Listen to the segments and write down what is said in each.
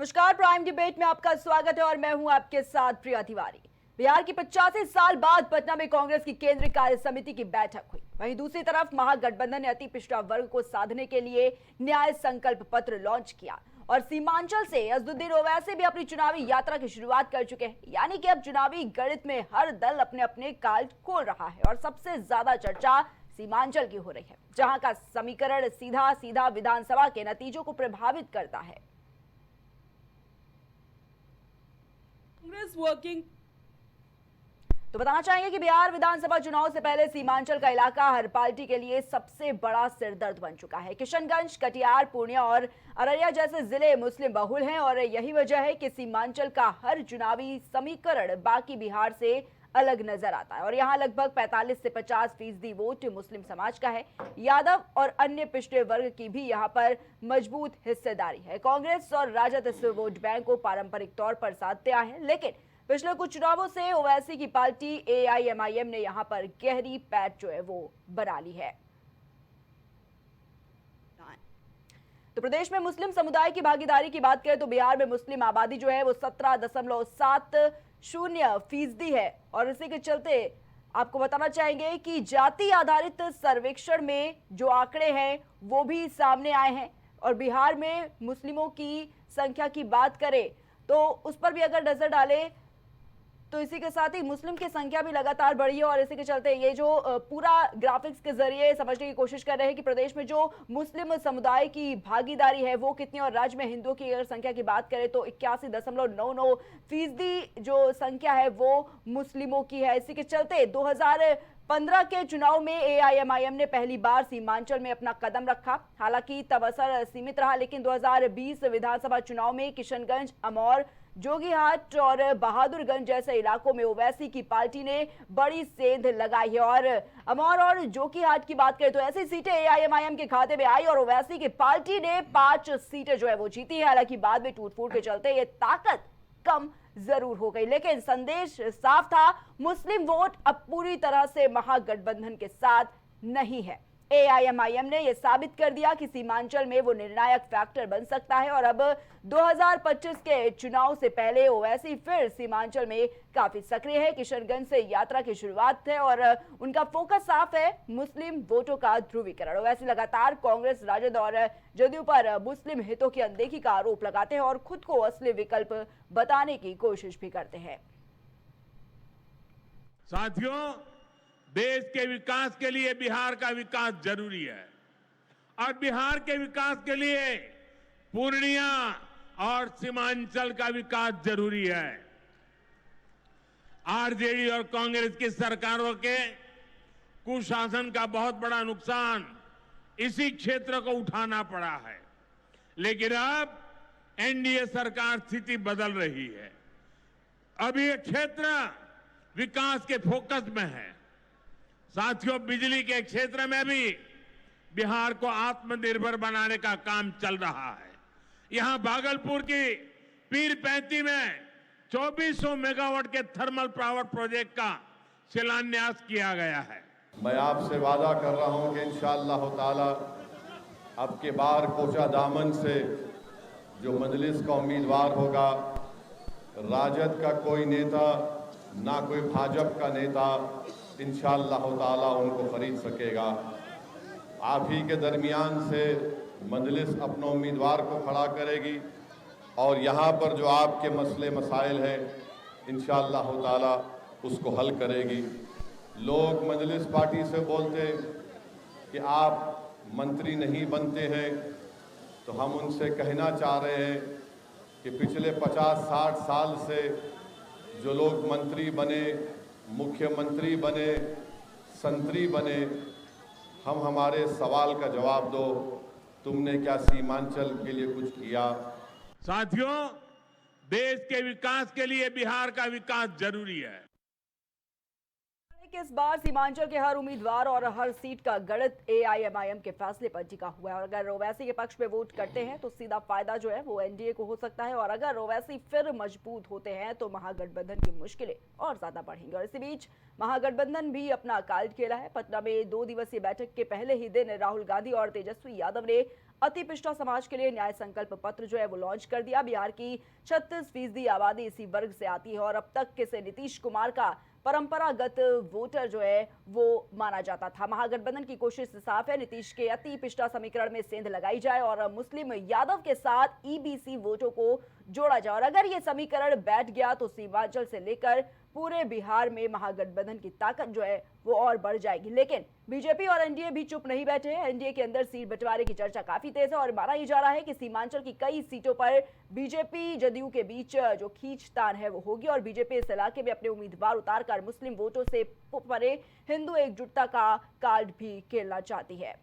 नमस्कार, prime debate में आपका स्वागत है और मैं हूं आपके साथ प्रिया तिवारी। बिहार की 85 साल बाद पटना में कांग्रेस की केंद्रीय कार्य समिति की बैठक हुई। वहीं दूसरी तरफ महागठबंधन ने अति पिछड़ा वर्ग को साधने के लिए न्याय संकल्प पत्र लॉन्च किया और सीमांचल से असदुद्दीन ओवैसी भी अपनी चुनावी यात्रा की शुरुआत कर चुके हैं। यानी कि अब चुनावी गणित में हर दल अपने अपने काल खोल रहा है और सबसे ज्यादा चर्चा सीमांचल की हो रही है, जहां का समीकरण सीधा सीधा विधानसभा के नतीजों को प्रभावित करता है। कांग्रेस वर्किंग तो बताना चाहेंगे कि बिहार विधानसभा चुनाव से पहले सीमांचल का इलाका हर पार्टी के लिए सबसे बड़ा सिरदर्द बन चुका है। किशनगंज, कटिहार, पूर्णिया और अररिया जैसे जिले मुस्लिम बहुल हैं और यही वजह है कि सीमांचल का हर चुनावी समीकरण बाकी बिहार से अलग नजर आता है और यहाँ लगभग 45 से 50% वोट मुस्लिम समाज का है। यादव और अन्य पिछड़े वर्ग की भी यहाँ पर मजबूत हिस्सेदारी है। कांग्रेस और राजद इस वोट बैंक को पारंपरिक तौर पर साधते आए हैं, लेकिन पिछले कुछ चुनावों से ओवैसी की पार्टी AIMIM ने यहाँ पर गहरी पैठ जो है वो बना ली है। तो प्रदेश में मुस्लिम समुदाय की भागीदारी की बात करें तो बिहार में मुस्लिम आबादी जो है वो 17.70% है और इसी के चलते आपको बताना चाहेंगे कि जाति आधारित सर्वेक्षण में जो आंकड़े हैं वो भी सामने आए हैं और बिहार में मुस्लिमों की संख्या की बात करें तो उस पर भी अगर नजर डालें तो इसी के साथ ही मुस्लिम की संख्या भी लगातार बढ़ी है और इसी के चलते ये जो पूरा ग्राफिक्स के जरिए समझने की कोशिश कर रहे हैं कि प्रदेश में जो मुस्लिम समुदाय की भागीदारी है वो कितनी और राज्य में हिंदुओं की अगर संख्या की बात करें तो 81.99% जो संख्या है वो मुस्लिमों की है। इसी के चलते 2015 के चुनाव में AIMIM ने पहली बार सीमांचल में अपना कदम रखा। हालांकि तब असर सीमित रहा, लेकिन 2020 विधानसभा चुनाव में किशनगंज, अमौर, जोगीहाट और बहादुरगंज जैसे इलाकों में ओवैसी की पार्टी ने बड़ी सेंध लगाई है और अमौर और जोगीहाट की बात करें तो ऐसी सीटें AIMIM के खाते में आई और ओवैसी की पार्टी ने 5 सीटें जो है वो जीती है। हालांकि बाद में टूट फूट के चलते ये ताकत कम जरूर हो गई, लेकिन संदेश साफ था, मुस्लिम वोट अब पूरी तरह से महागठबंधन के साथ नहीं है। AIMIM ने यह साबित कर दिया कि सीमांचल में वो निर्णायक फैक्टर बन सकता है और अब 2025 के चुनाव से पहले ओवैसी फिर सीमांचल में काफी सक्रिय है। किशनगंज से यात्रा की शुरुआत है और उनका फोकस साफ है, मुस्लिम वोटों का ध्रुवीकरण। ओवैसी लगातार कांग्रेस, राजद और जदयू पर मुस्लिम हितों की अनदेखी का आरोप लगाते हैं और खुद को असली विकल्प बताने की कोशिश भी करते हैं। साथियों, देश के विकास के लिए बिहार का विकास जरूरी है और बिहार के विकास के लिए पूर्णिया और सीमांचल का विकास जरूरी है। आरजेडी और कांग्रेस की सरकारों के कुशासन का बहुत बड़ा नुकसान इसी क्षेत्र को उठाना पड़ा है, लेकिन अब एनडीए सरकार स्थिति बदल रही है। अब ये क्षेत्र विकास के फोकस में है। साथियों, बिजली के क्षेत्र में भी बिहार को आत्मनिर्भर बनाने का काम चल रहा है। यहां भागलपुर की पीरपैंती में 2400 मेगावाट के थर्मल पावर प्रोजेक्ट का शिलान्यास किया गया है। मैं आपसे वादा कर रहा हूं कि इंशाअल्लाह ताला अब के बार कोचा दामन से जो मजलिस का उम्मीदवार होगा, राजद का कोई नेता ना कोई भाजपा का नेता इंशाअल्लाह ताला उनको खरीद सकेगा। आप ही के दरमियान से मजलिस अपना उम्मीदवार को खड़ा करेगी और यहाँ पर जो आपके मसले मसाइल हैं इंशाअल्लाह ताला उसको हल करेगी। लोग मजलिस पार्टी से बोलते कि आप मंत्री नहीं बनते हैं, तो हम उनसे कहना चाह रहे हैं कि पिछले 50-60 साल से जो लोग मंत्री बने, मुख्यमंत्री बने, संतरी बने, हम हमारे सवाल का जवाब दो, तुमने क्या सीमांचल के लिए कुछ किया? साथियों, देश के विकास के लिए बिहार का विकास जरूरी है। कि इस बार सीमांचल के हर उम्मीदवार और हर सीट का गणित AIMIM के फैसले पर टिका हुआ है और अगर ओवैसी के पक्ष में वोट करते हैं तो सीधा फायदा जो है वो एनडीए को हो सकता है और अगर ओवैसी फिर मजबूत होते हैं तो महागठबंधन की मुश्किलें और ज्यादा बढ़ेंगी। और इसी बीच महागठबंधन भी अपना कार्ड खेला है। पटना में 2 दिवसीय बैठक के पहले ही दिन राहुल गांधी और तेजस्वी यादव ने अति पिछड़ा समाज के लिए न्याय संकल्प पत्र जो है वो लॉन्च कर दिया। बिहार की 36% आबादी इसी वर्ग से आती है और अब तक किसे नीतीश कुमार का परंपरागत वोटर जो है वो माना जाता था। महागठबंधन की कोशिश साफ है, नीतीश के अति पिछड़ा समीकरण में सेंध लगाई जाए और मुस्लिम यादव के साथ ईबीसी वोटों को जोड़ा जाए और अगर ये समीकरण बैठ गया तो सीमांचल से लेकर पूरे बिहार में महागठबंधन की ताकत जो है वो और बढ़ जाएगी। लेकिन बीजेपी और एनडीए भी चुप नहीं बैठे हैं। एनडीए के अंदर सीट बंटवारे की चर्चा काफी तेज है और माना ही जा रहा है कि सीमांचल की कई सीटों पर बीजेपी जदयू के बीच जो खींचतान है वो होगी और बीजेपी इस इलाके में अपने उम्मीदवार उतारकर मुस्लिम वोटों से परे हिंदू एकजुटता का कार्ड भी खेलना चाहती है।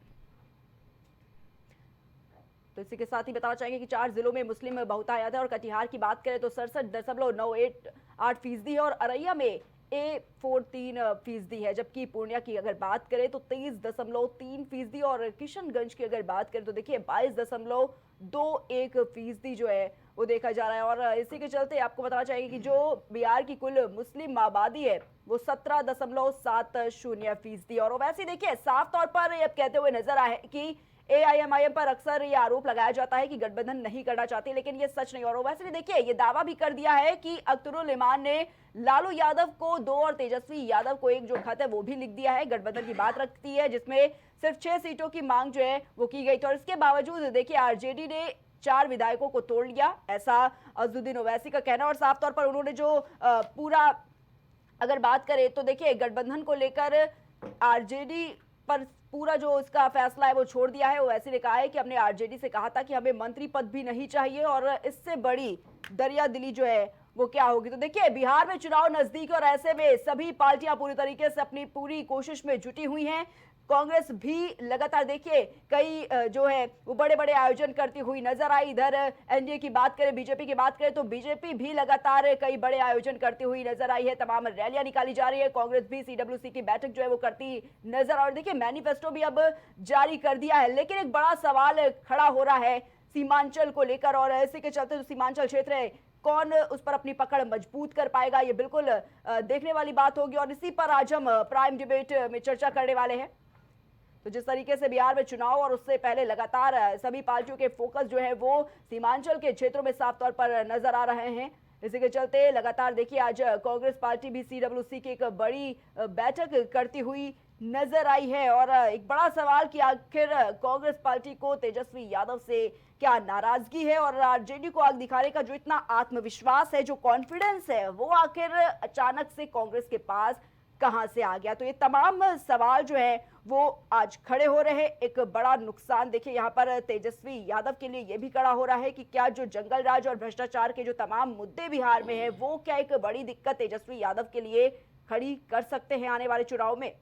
तो इसी के साथ ही बताना चाहेंगे कि 4 जिलों में मुस्लिम बहुतायत है और कटिहार की बात करें तो 67.98% है और अररिया में 43% है, जबकि पूर्णिया की अगर बात करें तो 23.3% और किशनगंज की अगर बात करें तो देखिए 22.21% जो है वो देखा जा रहा है। और इसी के चलते आपको बताना चाहिए कि जो बिहार की कुल मुस्लिम आबादी है वो 17.70% और वैसे देखिए साफ तौर पर ये कहते हुए नजर आए कि एआईएमआईएम पर अक्सर ये आरोप लगाया जाता है कि गठबंधन नहीं करना चाहती, लेकिन ये सच नहीं। और वैसे देखिए ये दावा भी कर दिया है कि अख्तरुल इमान ने लालू यादव को 2 और तेजस्वी यादव को 1 जो खत है वो भी लिख दिया है। गठबंधन की बात रखती है जिसमें सिर्फ 6 सीटों की मांग जो है वो की गई थी और इसके बावजूद देखिए आरजेडी ने 4 विधायकों को तोड़ लिया, ऐसा अजदुद्दीन ओवैसी का कहना। और साफ तौर पर उन्होंने जो पूरा अगर बात करें तो देखिए गठबंधन को लेकर आरजेडी पर पूरा जो इसका फैसला है वो छोड़ दिया है। ओवैसी ने कहा है कि हमने आरजेडी से कहा था कि हमें मंत्री पद भी नहीं चाहिए और इससे बड़ी दरियादिली जो है वो क्या होगी। तो देखिए बिहार में चुनाव नजदीक और ऐसे में सभी पार्टियां पूरी तरीके से अपनी पूरी कोशिश में जुटी हुई हैं। कांग्रेस भी लगातार देखिए कई जो है वो बड़े बड़े आयोजन करती हुई नजर आई। इधर एनडीए की बात करें, बीजेपी की बात करें तो बीजेपी भी लगातार कई बड़े आयोजन करती हुई नजर आई है। तमाम रैलियां निकाली जा रही है। कांग्रेस भी सीडब्ल्यूसी की बैठक जो है वो करती नजर और देखिए मैनिफेस्टो भी अब जारी कर दिया है। लेकिन एक बड़ा सवाल खड़ा हो रहा है सीमांचल को लेकर और इसी के चलते जो सीमांचल क्षेत्र है कौन उस पर अपनी पकड़ मजबूत कर पाएगा, ये बिल्कुल देखने वाली बात होगी और इसी पर आज हम प्राइम डिबेट में चर्चा करने वाले हैं। तो जिस तरीके से बिहार में चुनाव और उससे पहले लगातार सभी पार्टियों के फोकस जो है वो सीमांचल के क्षेत्रों में साफ तौर पर नजर आ रहे हैं, इसी के चलते लगातार देखिए आज कांग्रेस पार्टी भी सीडब्ल्यूसी की एक बड़ी बैठक करती हुई नजर आई है। और एक बड़ा सवाल कि आखिर कांग्रेस पार्टी को तेजस्वी यादव से क्या नाराजगी है और आरजेडी को आग दिखाने का जो इतना आत्मविश्वास है, जो कॉन्फिडेंस है, वो आखिर अचानक से कांग्रेस के पास कहां से आ गया। तो ये तमाम सवाल जो है वो आज खड़े हो रहे हैं। एक बड़ा नुकसान देखिए यहाँ पर तेजस्वी यादव के लिए ये भी खड़ा हो रहा है कि क्या जो जंगल राज और भ्रष्टाचार के जो तमाम मुद्दे बिहार में है वो क्या एक बड़ी दिक्कत तेजस्वी यादव के लिए खड़ी कर सकते हैं आने वाले चुनाव में।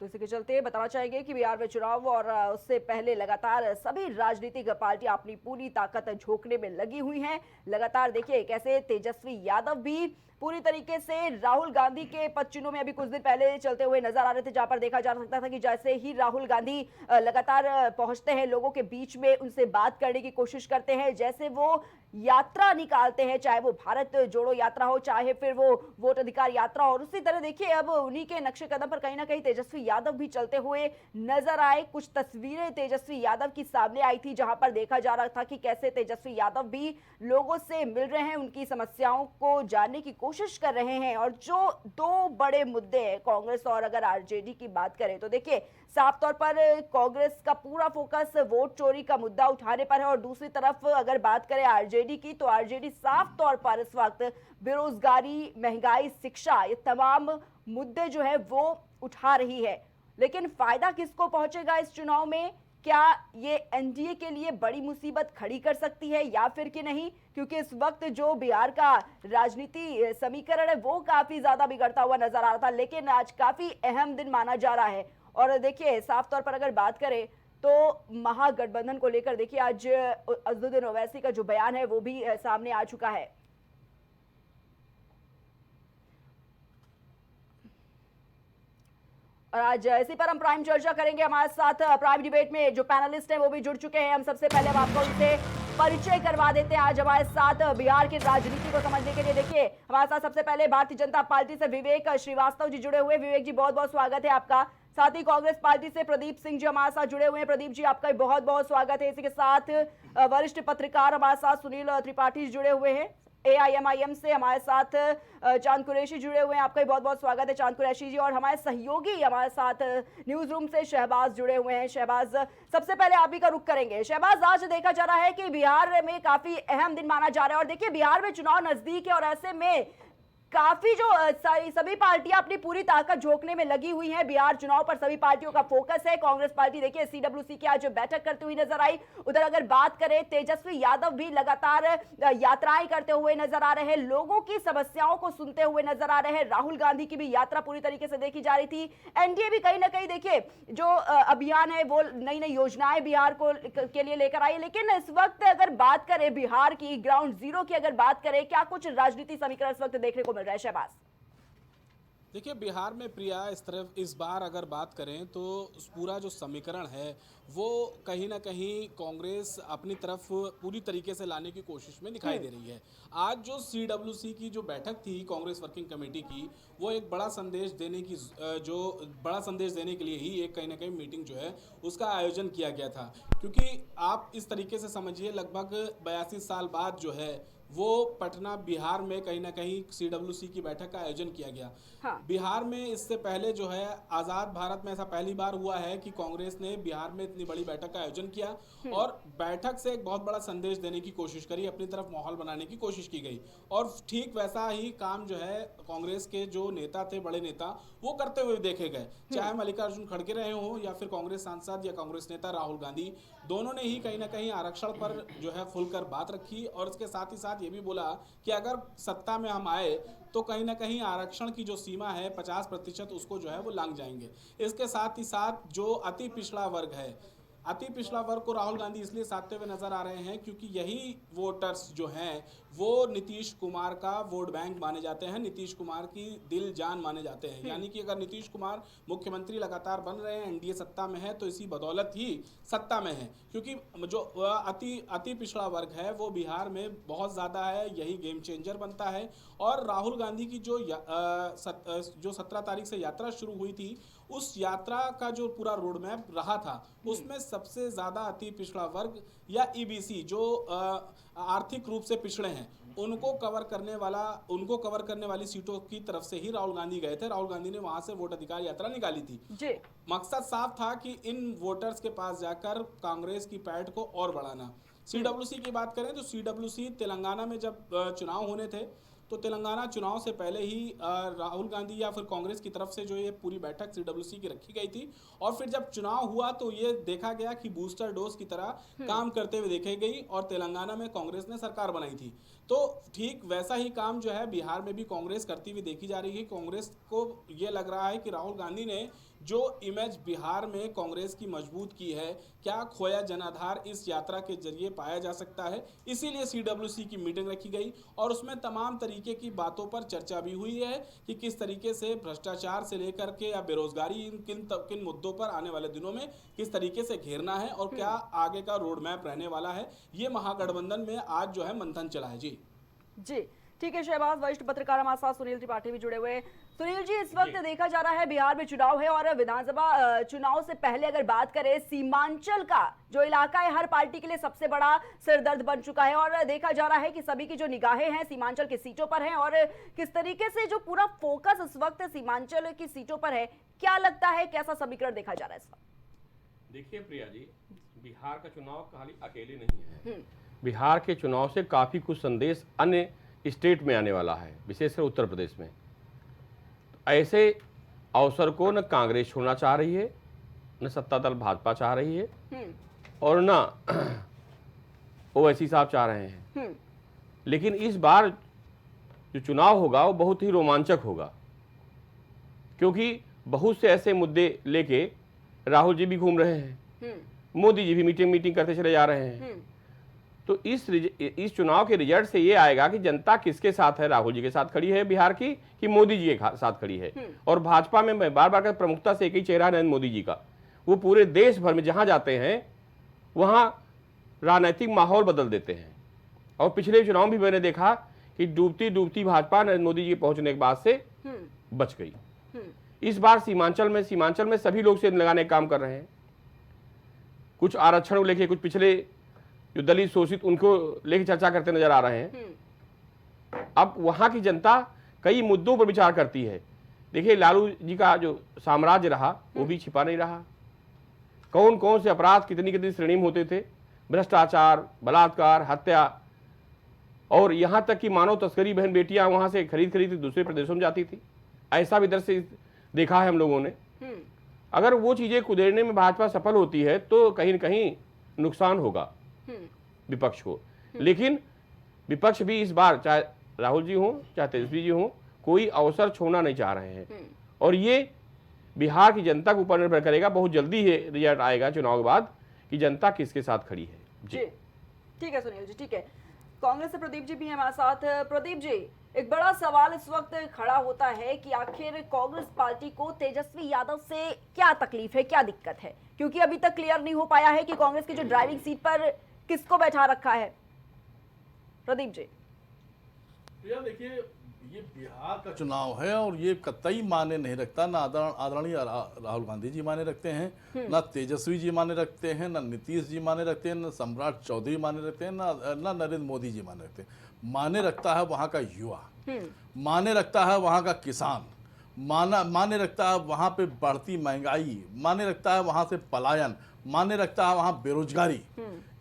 तो इसी के चलते बताना चाहेंगे कि बिहार में चुनाव और उससे पहले लगातार सभी राजनीतिक पार्टियां अपनी पूरी ताकत झोंकने में लगी हुई हैं। लगातार देखिए कैसे तेजस्वी यादव भी पूरी तरीके से राहुल गांधी के पद चिन्हों में अभी कुछ दिन पहले चलते हुए नजर आ रहे थे, जहां पर देखा जा सकता था कि जैसे ही राहुल गांधी लगातार पहुंचते हैं लोगों के बीच में, उनसे बात करने की कोशिश करते हैं, जैसे वो यात्रा निकालते हैं, चाहे वो भारत जोड़ो यात्रा हो, चाहे फिर वो वोट अधिकार यात्रा हो, और उसी तरह देखिए अब उन्हीं के नक्शे कदम पर कहीं ना कहीं तेजस्वी यादव भी चलते हुए नजर आए। कुछ तस्वीरें तेजस्वी यादव की सामने आई थी जहां पर देखा जा रहा था कि कैसे तेजस्वी यादव भी लोगों से मिल रहे हैं, उनकी समस्याओं को जानने की कोशिश कर रहे हैं। और जो 2 बड़े मुद्दे हैं कांग्रेस और अगर आरजेडी की बात करें तो देखिए साफ तौर पर कांग्रेस का पूरा फोकस वोट चोरी का मुद्दा उठाने पर है और दूसरी तरफ अगर बात करें आरजेडी की तो आरजेडी साफ तौर पर इस वक्त बेरोजगारी, महंगाई, शिक्षा, ये तमाम मुद्दे जो है वो उठा रही है। लेकिन फायदा किसको पहुंचेगा इस चुनाव में? क्या ये एनडीए के लिए बड़ी मुसीबत खड़ी कर सकती है या फिर कि नहीं? क्योंकि इस वक्त जो बिहार का राजनीति समीकरण है वो काफी ज्यादा बिगड़ता हुआ नजर आ रहा था, लेकिन आज काफी अहम दिन माना जा रहा है। और देखिए साफ तौर पर अगर बात करें तो महागठबंधन को लेकर देखिए आज अजदुद्दीन ओवैसी का जो बयान है वो भी सामने आ चुका है। और आज इसी पर हम प्राइम चर्चा करेंगे। हमारे साथ प्राइम डिबेट में जो पैनलिस्ट हैं वो भी जुड़ चुके हैं। हम सबसे पहले हम आपको उनसे परिचय करवा देते हैं। आज हमारे साथ बिहार की राजनीति को समझने के लिए देखिए हमारे साथ सबसे पहले भारतीय जनता पार्टी से विवेक श्रीवास्तव जी जुड़े हुए। विवेक जी बहुत बहुत स्वागत है आपका। साथ ही कांग्रेस पार्टी से प्रदीप सिंह जी हमारे साथ जुड़े हुए हैं। प्रदीप जी, आपका बहुत बहुत स्वागत है। इसी के साथ वरिष्ठ पत्रकार हमारे साथ सुनील त्रिपाठी जुड़े हुए हैं। AIMIM से हमारे साथ चांद कुरैशी जुड़े हुए हैं। आपका बहुत बहुत स्वागत है चांद कुरैशी जी। और हमारे सहयोगी हमारे साथ न्यूज रूम से शहबाज जुड़े हुए हैं। शहबाज, सबसे पहले आप ही का रुख करेंगे। शहबाज, आज देखा जा रहा है कि बिहार में काफी अहम दिन माना जा रहा है और देखिए बिहार में चुनाव नजदीक है और ऐसे में काफी जो सभी पार्टियां अपनी पूरी ताकत झोंकने में लगी हुई हैं। बिहार चुनाव पर सभी पार्टियों का फोकस है। कांग्रेस पार्टी देखिए CWC की आज बैठक करती हुई नजर आई। उधर अगर बात करें, तेजस्वी यादव भी लगातार यात्राएं करते हुए नजर आ रहे हैं, लोगों की समस्याओं को सुनते हुए नजर आ रहे हैं। राहुल गांधी की भी यात्रा पूरी तरीके से देखी जा रही थी। एनडीए भी कहीं ना कहीं देखिए जो अभियान है वो नई नई योजनाएं बिहार को के लिए लेकर आई है। लेकिन इस वक्त अगर बात करें बिहार की ग्राउंड जीरो की अगर बात करें, क्या कुछ राजनीति समीकरण इस वक्त देखने को मिल रहा है शहबाज? देखिए, बिहार में प्रिया इस बार अगर बात करें तो पूरा जो समीकरण है वो कहीं ना कहीं कांग्रेस अपनी तरफ पूरी तरीके से लाने की कोशिश में दिखाई दे रही है। आज जो CWC की जो बैठक थी कांग्रेस वर्किंग कमेटी की, वो एक बड़ा संदेश देने के लिए ही एक कहीं ना कहीं मीटिंग जो है उसका आयोजन किया गया था। क्योंकि आप इस तरीके से समझिए, लगभग 82 साल बाद जो है वो पटना बिहार में कहीं ना कहीं CWC की बैठक का आयोजन किया गया। हाँ। बिहार में इससे पहले जो है आज़ाद भारत में ऐसा पहली बार हुआ है कि कांग्रेस ने बिहार में इतनी बड़ी बैठक का आयोजन किया और बैठक से एक बहुत बड़ा संदेश देने की कोशिश करी, अपनी तरफ माहौल बनाने की कोशिश की गई। और ठीक वैसा ही काम जो है कांग्रेस के जो नेता थे, बड़े नेता, वो करते हुए देखे गए। चाहे मल्लिकार्जुन खड़गे रहे हों या फिर कांग्रेस सांसद या कांग्रेस नेता राहुल गांधी, दोनों ने ही कहीं ना कहीं आरक्षण पर जो है खुलकर बात रखी और इसके साथ ही साथ ये भी बोला कि अगर सत्ता में हम आए तो कहीं ना कहीं आरक्षण की जो सीमा है 50% उसको जो है वो लांघ जाएंगे। इसके साथ ही साथ जो अति पिछड़ा वर्ग है, अति पिछड़ा वर्ग को राहुल गांधी इसलिए साधते हुए नजर आ रहे हैं क्योंकि यही वोटर्स जो हैं वो नीतीश कुमार का वोट बैंक माने जाते हैं, नीतीश कुमार की दिल जान माने जाते हैं। यानी कि अगर नीतीश कुमार मुख्यमंत्री लगातार बन रहे हैं, एनडीए सत्ता में है, तो इसी बदौलत ही सत्ता में है। क्योंकि जो अति पिछड़ा वर्ग है वो बिहार में बहुत ज़्यादा है, यही गेम चेंजर बनता है। और राहुल गांधी की जो 17 तारीख से यात्रा शुरू हुई थी, उस यात्रा का जो पूरा रोड मैप रहा था उसमें सबसे ज़्यादा अति पिछड़ा वर्ग या EBC जो आर्थिक रूप से पिछड़े हैं उनको कवर करने वाली सीटों की तरफ से ही राहुल गांधी गए थे। राहुल गांधी ने वहां से वोट अधिकार यात्रा निकाली थी। मकसद साफ था कि इन वोटर्स के पास जाकर कांग्रेस की पैठ को और बढ़ाना। CWC की बात करें तो CWC तेलंगाना में जब चुनाव होने थे तो तेलंगाना चुनाव से पहले ही राहुल गांधी या फिर कांग्रेस की तरफ से जो ये पूरी बैठक CWC की रखी गई थी और फिर जब चुनाव हुआ तो ये देखा गया कि बूस्टर डोज की तरह काम करते हुए देखे गई और तेलंगाना में कांग्रेस ने सरकार बनाई थी। तो ठीक वैसा ही काम जो है बिहार में भी कांग्रेस करती हुई देखी जा रही है। कांग्रेस को ये लग रहा है कि राहुल गांधी ने जो इमेज बिहार में कांग्रेस की मजबूत की है, क्या खोया जनाधार इस यात्रा के जरिए पाया जा सकता है। इसीलिए CWC की मीटिंग रखी गई और उसमें तमाम तरीके की बातों पर चर्चा भी हुई है कि किस तरीके से भ्रष्टाचार से लेकर के या बेरोजगारी किन मुद्दों पर आने वाले दिनों में किस तरीके से घेरना है और क्या आगे का रोड मैप रहने वाला है। ये महागठबंधन में आज जो है मंथन चला है। जी ठीक है शहबाज। वरिष्ठ पत्रकार हमारे साथ सुनील त्रिपाठी भी जुड़े हुए हैं। सुनील जी, इस वक्त देखा जा रहा है बिहार में चुनाव है और विधानसभा चुनाव से पहले अगर बात करें, सीमांचल का जो इलाका है हर पार्टी के लिए सबसे बड़ा सिरदर्द बन चुका है और देखा जा रहा है कि सभी की जो निगाहें हैं सीमांचल की सीटों पर हैं और किस तरीके से जो पूरा फोकस इस वक्त सीमांचल की सीटों पर है। क्या लगता है, कैसा समीकरण देखा जा रहा है इस वक्त? देखिए प्रिया जी, बिहार का चुनाव खाली अकेले नहीं है। बिहार के चुनाव से काफी कुछ संदेश अन्य स्टेट में आने वाला है, विशेषकर उत्तर प्रदेश में। ऐसे अवसर को न कांग्रेस छोड़ना चाह रही है, न सत्ता दल भाजपा चाह रही है और न ओवैसी साहब चाह रहे हैं। लेकिन इस बार जो चुनाव होगा वो बहुत ही रोमांचक होगा, क्योंकि बहुत से ऐसे मुद्दे लेके राहुल जी भी घूम रहे हैं, मोदी जी भी मीटिंग करते चले जा रहे हैं। तो इस चुनाव के रिजल्ट से ये आएगा कि जनता किसके साथ है, राहुल जी के साथ खड़ी है बिहार की कि मोदी जी के साथ खड़ी है। और भाजपा में मैं बार बार का प्रमुखता से एक ही चेहरा नरेंद्र मोदी जी का, वो पूरे देश भर में जहां जाते हैं वहां राजनीतिक माहौल बदल देते हैं। और पिछले चुनाव भी मैंने देखा कि डूबती डूबती भाजपा नरेंद्र मोदी जी के पहुंचने के बाद से बच गई। इस बार सीमांचल में सभी लोग सेंध लगाने का काम कर रहे हैं। कुछ आरक्षण को लेके, कुछ पिछले जो दलित शोषित उनको लेके चर्चा करते नजर आ रहे हैं। अब वहां की जनता कई मुद्दों पर विचार करती है। देखिए, लालू जी का जो साम्राज्य रहा वो भी छिपा नहीं रहा। कौन कौन से अपराध कितनी कितनी श्रेणी में होते थे, भ्रष्टाचार, बलात्कार, हत्या, और यहां तक कि मानव तस्करी, बहन बेटियां वहां से खरीद दूसरे प्रदेशों में जाती थी। ऐसा भी दृश्य देखा है हम लोगों ने। अगर वो चीजें कुदेरने में भाजपा सफल होती है तो कहीं न कहीं नुकसान होगा विपक्ष को। लेकिन विपक्ष भी इस बार, चाहे राहुल जी हों चाहे तेजस्वी जी हों, कोई अवसर छोड़ना नहीं चाह रहे हैं। और ये बिहार की जनता के ऊपर निर्भर करेगा। बहुत जल्दी ये रिजल्ट आएगा चुनाव के बाद कि जनता किसके साथ खड़ी है। जी ठीक है सुनील जी, ठीक है। कांग्रेस से प्रदीप जी भी हैं हमारे साथ। प्रदीप जी, एक बड़ा सवाल इस वक्त खड़ा होता है कि आखिर कांग्रेस पार्टी को तेजस्वी यादव से क्या तकलीफ है, क्या दिक्कत है? क्योंकि अभी तक क्लियर नहीं हो पाया है कि कांग्रेस की जो ड्राइविंग सीट पर किसको बैठा रखा है। प्रदीप जी, देखिए, ये बिहार का चुनाव है और ये कतई माने नहीं रखता। ना आदरणीय राहुल गांधी जी माने रखते हैं, ना तेजस्वी जी माने रखते हैं, ना नीतीश जी माने रखते हैं, ना सम्राट चौधरी माने रखते हैं, ना नरेंद्र मोदी जी माने रखते हैं। माने रखता है वहाँ का युवा, माने रखता है वहाँ का किसान, माने रखता है वहाँ पे बढ़ती महंगाई, माने रखता है वहाँ से पलायन, माने रखता है वहाँ बेरोजगारी।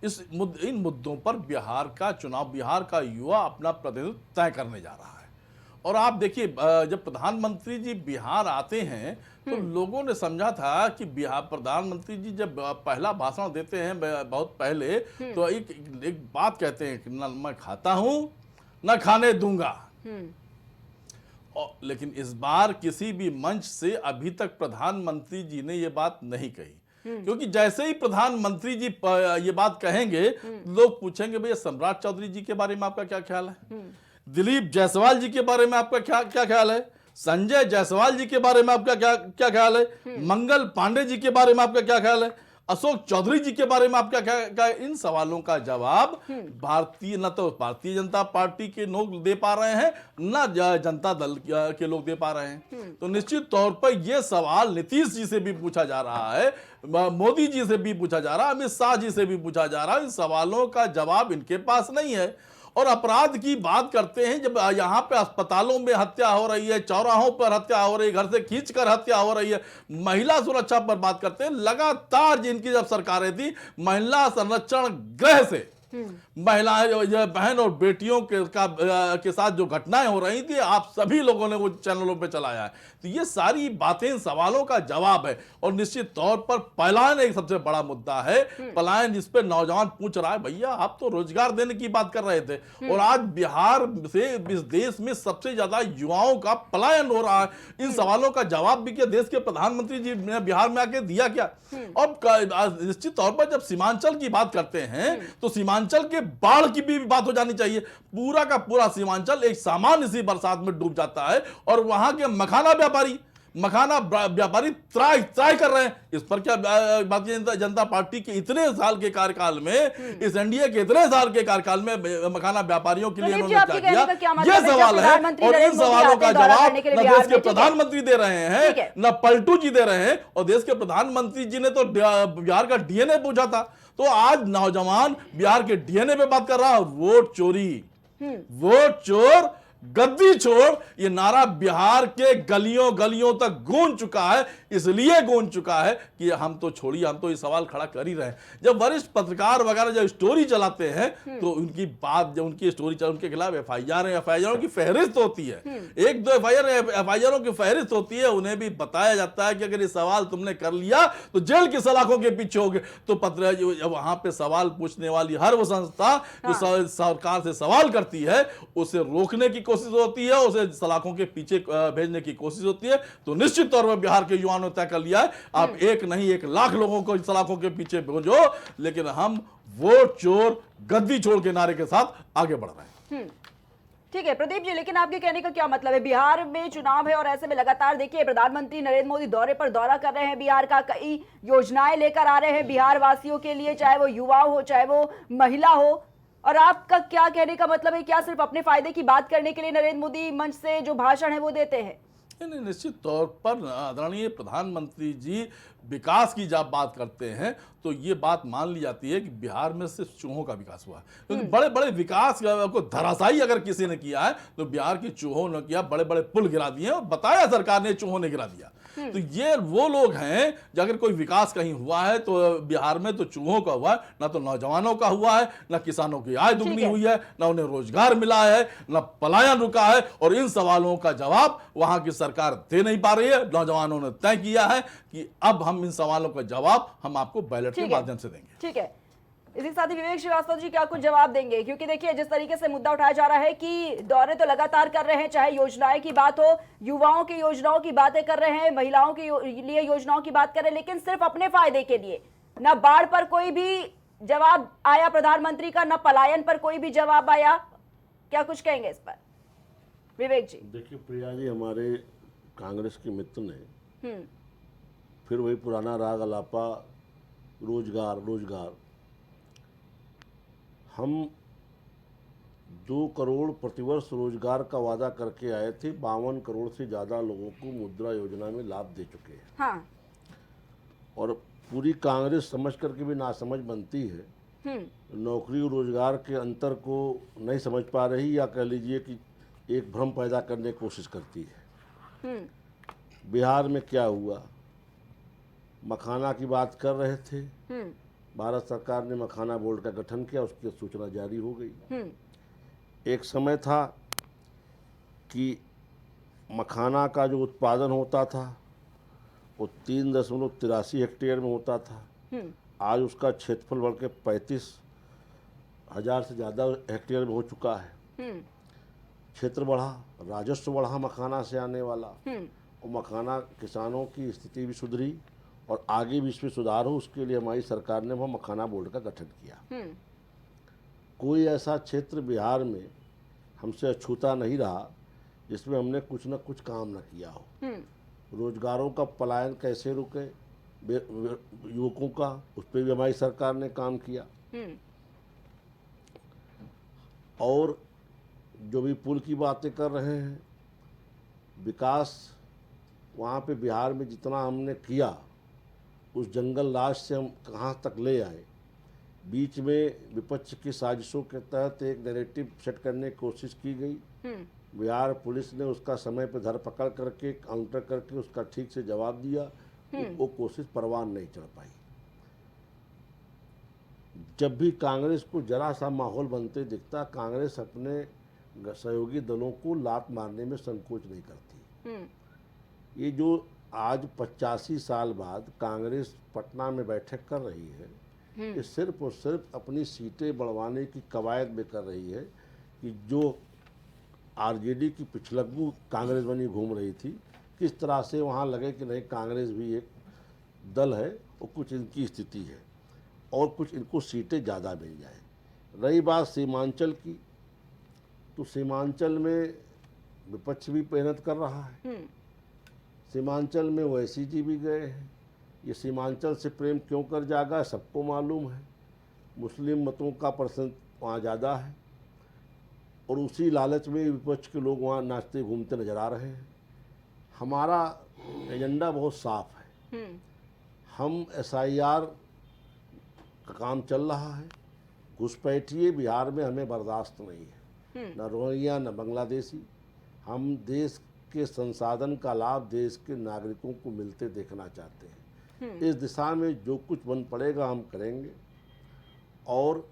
इन मुद्दों पर बिहार का चुनाव, बिहार का युवा अपना प्रतिनिधित्व तय करने जा रहा है। और आप देखिए, जब प्रधानमंत्री जी बिहार आते हैं तो लोगों ने समझा था कि बिहार प्रधानमंत्री जी जब पहला भाषण देते हैं बहुत पहले, तो एक बात कहते हैं कि न मैं खाता हूं न खाने दूंगा। लेकिन इस बार किसी भी मंच से अभी तक प्रधानमंत्री जी ने ये बात नहीं कही, क्योंकि जैसे ही प्रधानमंत्री जी ये बात कहेंगे, लोग पूछेंगे भैया सम्राट चौधरी जी के बारे में आपका क्या ख्याल है, दिलीप जायसवाल जी के बारे में आपका क्या ख्याल है, संजय जायसवाल जी के बारे में आपका क्या ख्याल है, मंगल पांडे जी के बारे में आपका क्या ख्याल है, अशोक चौधरी जी के बारे में आपका क्या? इन सवालों का जवाब न तो भारतीय जनता पार्टी के लोग दे पा रहे हैं, न जनता दल के लोग दे पा रहे हैं। तो निश्चित तौर पर यह सवाल नीतीश जी से भी पूछा जा रहा है, मोदी जी से भी पूछा जा रहा है, अमित शाह जी से भी पूछा जा रहा है। इन सवालों का जवाब इनके पास नहीं है। और अपराध की बात करते हैं, जब यहाँ पे अस्पतालों में हत्या हो रही है, चौराहों पर हत्या हो रही है, घर से खींचकर हत्या हो रही है, महिला सुरक्षा पर बात करते हैं। लगातार जिनकी जब सरकारें थी, महिला संरक्षण गृह से महिलाएं, बहन और बेटियों के साथ जो घटनाएं हो रही थी, आप सभी लोगों ने वो चैनलों पे चलाया है। तो ये सारी बातें सवालों का जवाब है। और निश्चित तौर पर पलायन एक सबसे बड़ा मुद्दा है। पलायन जिस पे नौजवान पूछ रहा है, भैया आप तो रोजगार देने की बात कर रहे थे, और आज बिहार से इस देश में सबसे ज्यादा युवाओं का पलायन हो रहा है। इन सवालों का जवाब भी क्या देश के प्रधानमंत्री जी ने बिहार में आके दिया क्या? और निश्चित तौर पर जब सीमांचल की बात करते हैं तो सीमांचल के बाढ़ की भी बात हो जानी चाहिए। पूरा का पूरा सीमांचल एक सामान्य सी बरसात में डूब जाता है, और वहां के मखाना व्यापारी त्राई कर रहे हैं। इस पर क्या भारतीय जनता पार्टी के इतने साल के कार्यकाल में, इस एनडीए के इतने साल के कार्यकाल में मखाना व्यापारियों के लिए उन्होंने क्या किया, यह सवाल है। और इन सवालों का जवाब न देश के प्रधानमंत्री दे रहे हैं, न पलटू जी दे रहे हैं। और देश के प्रधानमंत्री जी ने तो बिहार का डीएनए पूछा था, तो आज नौजवान बिहार के डीएनए पे बात कर रहा है। वोट चोरी, वोट चोर, गद्दी छोड़, ये नारा बिहार के गलियों गलियों तक गूंज चुका है। इसलिए गूंज चुका है कि हम तो छोड़िए, हम तो ये सवाल खड़ा कर ही रहे हैं। जब वरिष्ठ पत्रकार वगैरह जब स्टोरी चलाते हैं तो उनकी बात, जब उनकी स्टोरी उनके खिलाफ एफआईआर की फहरिस्त होती है, एक दो एफआईआरों की फहरिस्त होती है। उन्हें भी बताया जाता है कि अगर ये सवाल तुमने कर लिया तो जेल की सलाखों के पीछे हो गए। तो वहां पे सवाल पूछने वाली हर वो संस्था जो सरकार से सवाल करती है, उसे रोकने की कोशिश होती है, उसे सलाखों के पीछे भेजने की कोशिश होती है। तो निश्चित तौर पर बिहार के युवाओं ने तय कर लिया है, आप एक नहीं 1 लाख लोगों को सलाखों के पीछे भेजो, लेकिन हम वोट चोर गद्दी छोड़ के नारे के साथ आगे बढ़ रहे हैं। ठीक है प्रदीप जी, लेकिन आपके कहने का क्या मतलब है? बिहार में चुनाव है और ऐसे में लगातार देखिए प्रधानमंत्री नरेंद्र मोदी दौरे पर दौरा कर रहे हैं बिहार का, कई योजनाएं लेकर आ रहे हैं बिहार वासियों के लिए, चाहे वो युवा हो चाहे वो महिला हो। और आपका क्या कहने का मतलब है? क्या सिर्फ अपने फायदे की बात करने के लिए नरेंद्र मोदी मंच से जो भाषण है वो देते हैं? नहीं, निश्चित तौर पर आदरणीय प्रधानमंत्री जी विकास की जब बात करते हैं तो ये बात मान ली जाती है कि बिहार में सिर्फ चूहों का विकास हुआ है, क्योंकि बड़े बड़े विकास को धराशायी अगर किसी ने किया है तो बिहार की चूहों ने किया। बड़े बड़े पुल गिरा दिए और बताया सरकार ने चूहों ने गिरा दिया। तो ये वो लोग हैं, अगर कोई विकास कहीं हुआ है तो बिहार में तो चूहों का हुआ है, ना तो नौजवानों का हुआ है, ना किसानों की आय दुगनी हुई है, ना उन्हें रोजगार मिला है, ना पलायन रुका है। और इन सवालों का जवाब वहां की सरकार दे नहीं पा रही है। नौजवानों ने तय किया है कि अब हम इन सवालों का जवाब हम आपको बैलेट के माध्यम से देंगे। ठीक है, इसी साथ ही विवेक श्रीवास्तव जी क्या कुछ जवाब देंगे, क्योंकि देखिए जिस तरीके से मुद्दा उठाया जा रहा है कि दौरे तो लगातार कर रहे हैं, चाहे योजनाएं की बात हो, युवाओं की योजनाओं की बातें कर रहे हैं, महिलाओं के लिए योजनाओं की बात कर रहे हैं, लेकिन सिर्फ अपने फायदे के लिए। न बाढ़ पर कोई भी जवाब आया प्रधानमंत्री का, न पलायन पर कोई भी जवाब आया। क्या कुछ कहेंगे इस पर विवेक जी? देखिए प्रिया जी, हमारे कांग्रेस के मित्र ने फिर वही पुराना राग अलापा, रोजगार रोजगार। हम 2 करोड़ प्रतिवर्ष रोजगार का वादा करके आए थे। 52 करोड़ से ज़्यादा लोगों को मुद्रा योजना में लाभ दे चुके हैं। हाँ। और पूरी कांग्रेस समझ करके भी नासमझ बनती है, नौकरी और रोजगार के अंतर को नहीं समझ पा रही, या कह लीजिए कि एक भ्रम पैदा करने की कोशिश करती है। बिहार में क्या हुआ, मखाना की बात कर रहे थे, भारत सरकार ने मखाना बोर्ड का गठन किया, उसकी सूचना जारी हो गई। एक समय था कि मखाना का जो उत्पादन होता था वो 3.83 हेक्टेयर में होता था। आज उसका क्षेत्रफल बढ़ के 35,000 से ज़्यादा हेक्टेयर में हो चुका है। क्षेत्र बढ़ा, राजस्व बढ़ा मखाना से आने वाला, और मखाना किसानों की स्थिति भी सुधरी और आगे भी इसमें सुधार हो, उसके लिए हमारी सरकार ने वह मखाना बोर्ड का गठन किया। कोई ऐसा क्षेत्र बिहार में हमसे अछूता नहीं रहा जिसमें हमने कुछ न कुछ काम न किया हो। रोजगारों का पलायन कैसे रुके, युवकों का, उस पर भी हमारी सरकार ने काम किया। और जो भी पुल की बातें कर रहे हैं, विकास वहाँ पे बिहार में जितना हमने किया, उस जंगल राज से हम कहाँ तक ले आए। बीच में विपक्ष की साजिशों के तहत एक नैरेटिव सेट करने की कोशिश की गई। बिहार पुलिस ने उसका समय पर धरपकड़ करके, काउंटर करके उसका ठीक से जवाब दिया। वो कोशिश परवान नहीं चढ़ पाई। जब भी कांग्रेस को जरा सा माहौल बनते दिखता, कांग्रेस अपने सहयोगी दलों को लात मारने में संकोच नहीं करती। ये जो आज 85 साल बाद कांग्रेस पटना में बैठक कर रही है, ये सिर्फ और सिर्फ अपनी सीटें बढ़वाने की कवायद में कर रही है कि जो आरजेडी की पिछलग्गू कांग्रेस बनी घूम रही थी, किस तरह से वहाँ लगे कि नहीं कांग्रेस भी एक दल है और कुछ इनकी स्थिति है और कुछ इनको सीटें ज़्यादा मिल जाए। रही बात सीमांचल की, तो सीमांचल में विपक्ष भी मेहनत कर रहा है। सीमांचल में ओवैसी जी भी गए हैं। ये सीमांचल से प्रेम क्यों कर जागा सबको मालूम है। मुस्लिम मतों का परसेंट वहाँ ज़्यादा है और उसी लालच में विपक्ष के लोग वहाँ नाचते घूमते नजर आ रहे हैं। हमारा एजेंडा बहुत साफ है। हम SIR का काम चल रहा है। घुसपैठिए बिहार में हमें बर्दाश्त नहीं है, न रोहिंग्या न बांग्लादेशी। हम देश के संसाधन का लाभ देश के नागरिकों को मिलते देखना चाहते हैं। इस दिशा में जो कुछ बन पड़ेगा हम करेंगे। और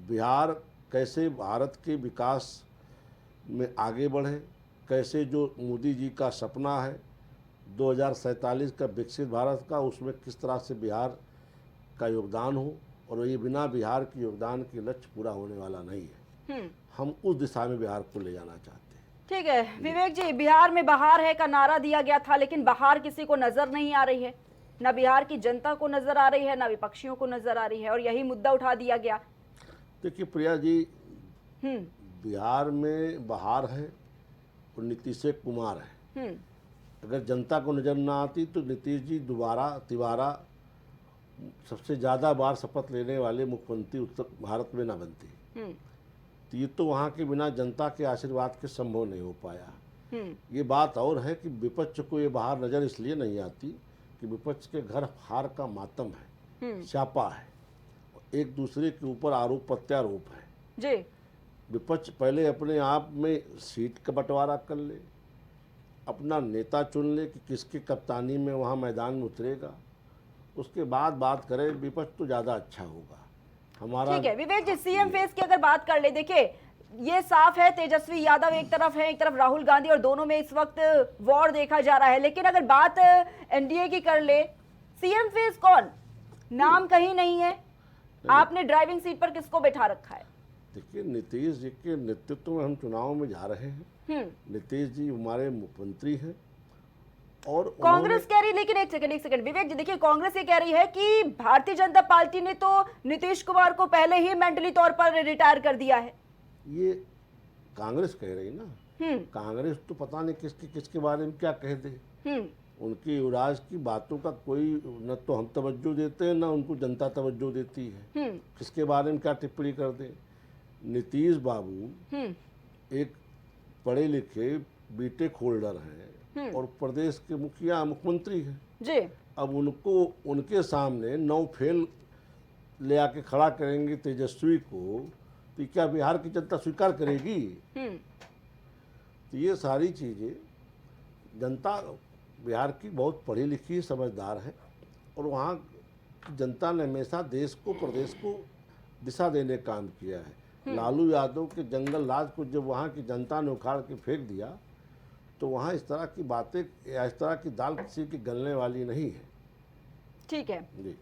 बिहार कैसे भारत के विकास में आगे बढ़े, कैसे जो मोदी जी का सपना है 2047 का विकसित भारत का, उसमें किस तरह से बिहार का योगदान हो, और ये बिना बिहार के योगदान के लक्ष्य पूरा होने वाला नहीं है। हम उस दिशा में बिहार को ले जाना चाहते हैं। ठीक है विवेक जी, बिहार में बहार है का नारा दिया गया था, लेकिन बहार किसी को नजर नहीं आ रही है, न बिहार की जनता को नजर आ रही है, न विपक्षियों को नजर आ रही है, और यही मुद्दा उठा दिया गया। देखिए प्रिया जी, बिहार में बहार है और नीतीश कुमार है। अगर जनता को नजर ना आती तो नीतीश जी तिबारा सबसे ज़्यादा बार शपथ लेने वाले मुख्यमंत्री उत्तर भारत में ना बनती। तो ये तो वहाँ के बिना जनता के आशीर्वाद के संभव नहीं हो पाया। ये बात और है कि विपक्ष को ये बाहर नजर इसलिए नहीं आती कि विपक्ष के घर हार का मातम है, स्यापा है, एक दूसरे के ऊपर आरोप प्रत्यारोप है जी। विपक्ष पहले अपने आप में सीट का बंटवारा कर ले, अपना नेता चुन ले कि किसकी कप्तानी में वहाँ मैदान में उतरेगा, उसके बाद बात करें विपक्ष तो ज़्यादा अच्छा होगा हमारा। ठीक है विवेक जी, सीएम फेस की अगर बात कर ले, देखिए ये साफ है तेजस्वी यादव एक तरफ है, एक तरफ राहुल गांधी, और दोनों में इस वक्त वॉर देखा जा रहा है। लेकिन अगर बात एनडीए की कर ले, सीएम फेस कौन, नाम कहीं नहीं है, आपने ड्राइविंग सीट पर किसको बैठा रखा है? देखिए नीतीश जी के नेतृत्व में हम चुनाव में जा रहे हैं। नीतीश जी हमारे मुख्यमंत्री हैं और कांग्रेस कह रही, लेकिन एक सेकंड विवेक जी, देखिए कांग्रेस ये कह रही है कि भारतीय जनता पार्टी ने तो नीतीश कुमार को पहले ही मेंटली तौर पर रिटायर कर दिया है। ये कांग्रेस कह रही ना, कांग्रेस तो पता नहीं किसके बारे में क्या कह दे। उनकी युवराज की बातों का कोई न तो हम तवज्जो देते हैं, न उनको जनता तवज्जो देती है, किसके बारे में क्या टिप्पणी कर दे। नीतीश बाबू एक पढ़े लिखे बीटेक होल्डर हैं और प्रदेश के मुख्यमंत्री हैं जी। अब उनको उनके सामने 9 फेल ले आके खड़ा करेंगे तेजस्वी को, तो क्या बिहार की जनता स्वीकार करेगी? तो ये सारी चीज़ें, जनता बिहार की बहुत पढ़ी लिखी समझदार है और वहाँ की जनता ने हमेशा देश को प्रदेश को दिशा देने का काम किया है। लालू यादव के जंगल राज को जब वहाँ की जनता ने उखाड़ के फेंक दिया तो वहाँ इस तरह की बातें या इस तरह की दाल किसी की गलने वाली नहीं है। ठीक है जी